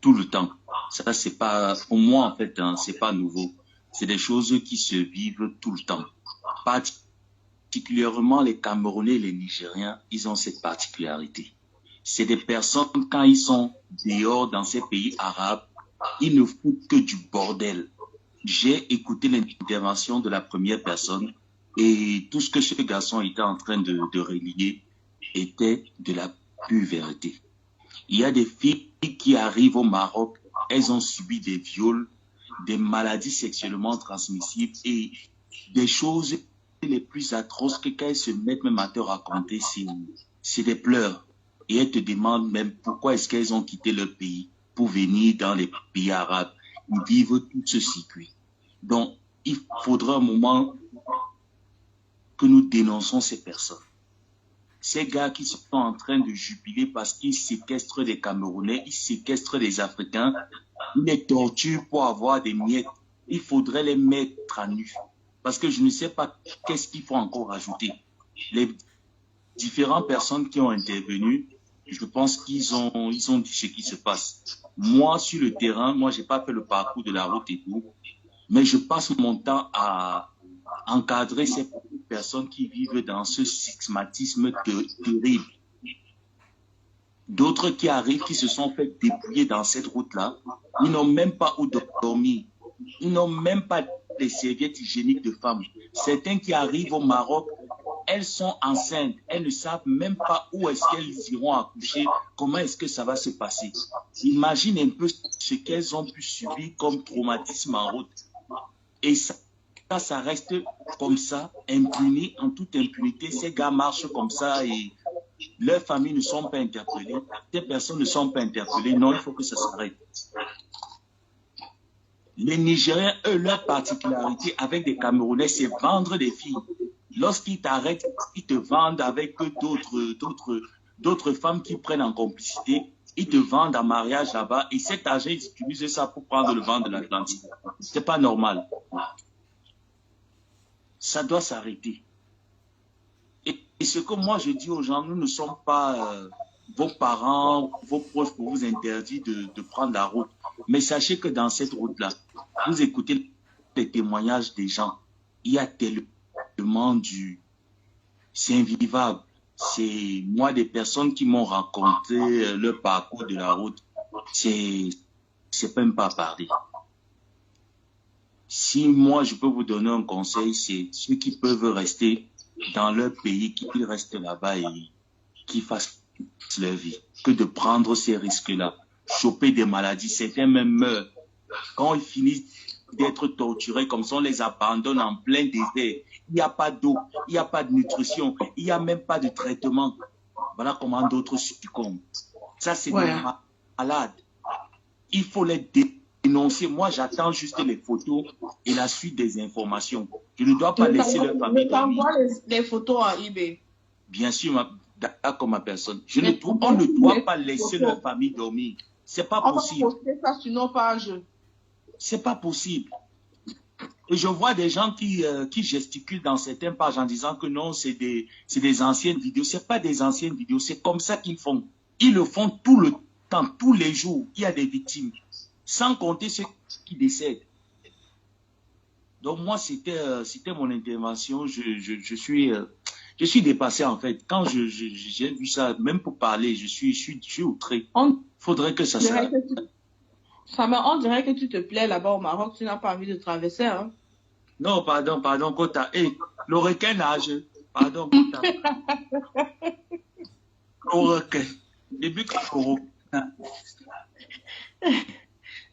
[SPEAKER 6] tout le temps. Ça, c'est pas, pour moi, en fait, hein, c'est pas nouveau. C'est des choses qui se vivent tout le temps. Particulièrement les Camerounais et les Nigériens, ils ont cette particularité. C'est des personnes, quand ils sont dehors dans ces pays arabes, ils ne foutent que du bordel. J'ai écouté l'intervention de la première personne et tout ce que ce garçon était en train de relier était de la pure vérité. Il y a des filles qui arrivent au Maroc, elles ont subi des viols, des maladies sexuellement transmissibles et des choses les plus atroces que quand elles se mettent même à te raconter, c'est des pleurs. Et elles te demandent même pourquoi est-ce qu'elles ont quitté leur pays pour venir dans les pays arabes. Ils vivent tout ce circuit. Donc, il faudra un moment que nous dénonçons ces personnes. Ces gars qui sont en train de jubiler parce qu'ils séquestrent des Camerounais, ils séquestrent des Africains, ils les torturent pour avoir des miettes. Il faudrait les mettre à nu. Parce que je ne sais pas qu'est-ce qu'il faut encore ajouter. Les différentes personnes qui ont intervenu, je pense qu'ils ont dit ce qui se passe. Moi, sur le terrain, moi, j'ai pas fait le parcours de la route et tout, mais je passe mon temps à encadrer ces personnes qui vivent dans ce stigmatisme terrible. D'autres qui arrivent, qui se sont fait dépouiller dans cette route-là, ils n'ont même pas où dormir. Ils n'ont même pas les serviettes hygiéniques de femmes. Certains qui arrivent au Maroc, elles sont enceintes. Elles ne savent même pas où est-ce qu'elles iront accoucher, comment est-ce que ça va se passer. Imagine un peu ce qu'elles ont pu subir comme traumatisme en route. Et ça reste comme ça, impuni, en toute impunité. Ces gars marchent comme ça et leurs familles ne sont pas interpellées. Ces personnes ne sont pas interpellées. Non, il faut que ça s'arrête. Les Nigériens, eux, leur particularité avec des Camerounais, c'est vendre des filles. Lorsqu'ils t'arrêtent, ils te vendent avec d'autres femmes qui prennent en complicité. Ils te vendent en mariage là-bas et cet argent, ils utilisent ça pour prendre le vent de l'Atlantique. C'est pas normal. Ça doit s'arrêter. Et ce que moi je dis aux gens, nous ne sommes pas vos parents, vos proches pour vous interdire de prendre la route. Mais sachez que dans cette route-là, vous écoutez les témoignages des gens. Il y a tellement c'est invivable. C'est moi des personnes qui m'ont raconté le parcours de la route. C'est même pas parler. Si moi je peux vous donner un conseil, c'est ceux qui peuvent rester dans leur pays, qu'ils restent là-bas et qu'ils fassent leur vie que de prendre ces risques-là, choper des maladies. Certains même meurent. Quand ils finissent d'être torturés comme ça, on les abandonne en plein désert. Il n'y a pas d'eau, il n'y a pas de nutrition, il n'y a même pas de traitement. Voilà comment d'autres succombent. Ça, c'est des malades. Il faut les dénoncer. Moi, j'attends juste les photos et la suite des informations. Je ne dois pas laisser leur famille dormir.
[SPEAKER 1] Les photos à eBay.
[SPEAKER 6] Bien sûr, d'accord, ma personne. On ne doit pas laisser leur famille dormir. C'est pas possible.
[SPEAKER 1] On va poster ça sur nos pages.
[SPEAKER 6] C'est pas possible. Et je vois des gens qui gesticulent dans certaines pages en disant que non, c'est des anciennes vidéos. C'est pas des anciennes vidéos. C'est comme ça qu'ils font. Ils le font tout le temps, tous les jours. Il y a des victimes. Sans compter ceux qui décèdent. Donc moi, c'était mon intervention. Je suis dépassé en fait. Quand j'ai vu ça, même pour parler, je suis outré. Faudrait que ça s'arrête.
[SPEAKER 1] On dirait que tu te plais là-bas au Maroc, tu n'as pas envie de traverser, hein?
[SPEAKER 6] Non, pardon, Kota. Le requin nage. Pardon, Kota. Le requin. Début quand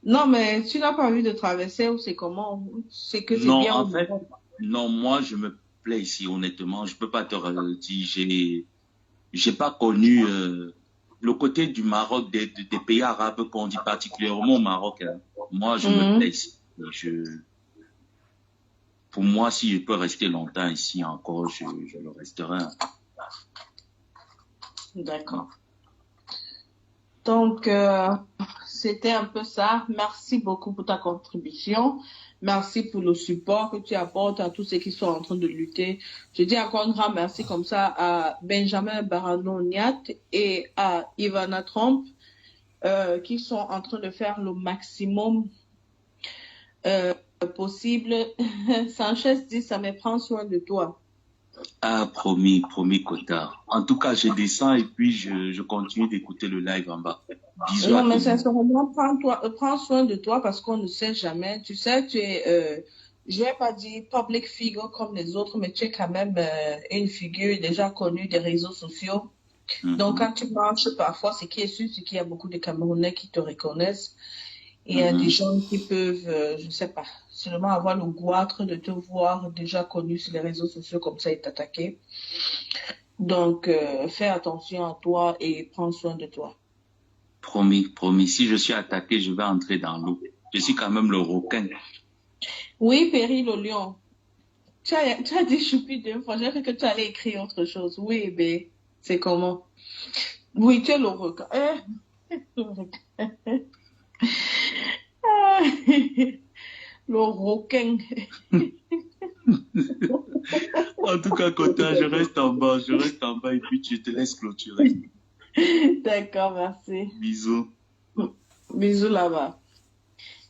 [SPEAKER 1] non, mais tu n'as pas envie de traverser ou c'est comment? C'est que c'est
[SPEAKER 6] non,
[SPEAKER 1] bien.
[SPEAKER 6] En fait, non, moi, je me plais ici, honnêtement. Je peux pas te dire, j'ai pas connu le côté du Maroc, des pays arabes qu'on dit particulièrement au Maroc. Hein. Moi, je me plais ici. Pour moi, si je peux rester longtemps ici encore, je le resterai.
[SPEAKER 1] D'accord. Donc, c'était un peu ça. Merci beaucoup pour ta contribution. Merci pour le support que tu apportes à tous ceux qui sont en train de lutter. Je dis encore un grand merci comme ça à Benjamin Barano-Niat et à Ivana Trump qui sont en train de faire le maximum possible. Sanchez dit, ça me prend soin de toi.
[SPEAKER 6] Ah, promis, Kota. En tout cas, je descends et puis je continue d'écouter le live en bas. Bisous.
[SPEAKER 1] Non, mais sincèrement, prends soin de toi parce qu'on ne sait jamais. Tu sais, tu es, je vais pas dire public figure comme les autres, mais tu es quand même une figure déjà connue des réseaux sociaux. Donc, quand tu marches parfois, c'est qu'il y a beaucoup de Camerounais qui te reconnaissent. Et il y a des gens qui peuvent, je ne sais pas, seulement avoir le goitre de te voir déjà connu sur les réseaux sociaux comme ça et t'attaquer. Donc, fais attention à toi et prends soin de toi.
[SPEAKER 6] Promis. Si je suis attaqué, je vais entrer dans l'eau. Je suis quand même le requin.
[SPEAKER 1] Oui, Perry le lion. Tu as dit choupi deux fois. J'ai cru que tu allais écrire autre chose. Oui, ben, c'est comment? Oui, tu es le requin. Le requin.
[SPEAKER 6] En tout cas, Kota, je reste en bas et puis tu te laisses clôturer.
[SPEAKER 1] D'accord, merci.
[SPEAKER 6] Bisous.
[SPEAKER 1] Bisous là-bas.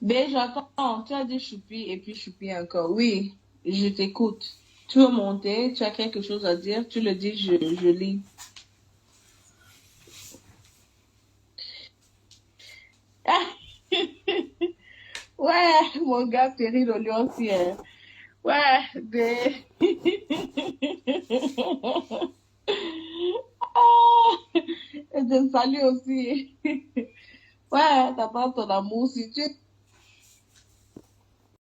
[SPEAKER 1] Ben, j'attends. Tu as dit choupi et puis choupi encore. Oui, je t'écoute. Tu veux monter? Tu as quelque chose à dire? Tu le dis, je lis. Ouais, mon gars, Perry le lion aussi. Hein. Ouais, ben. Et je salue aussi. Ouais, t'attends ton amour. Si tu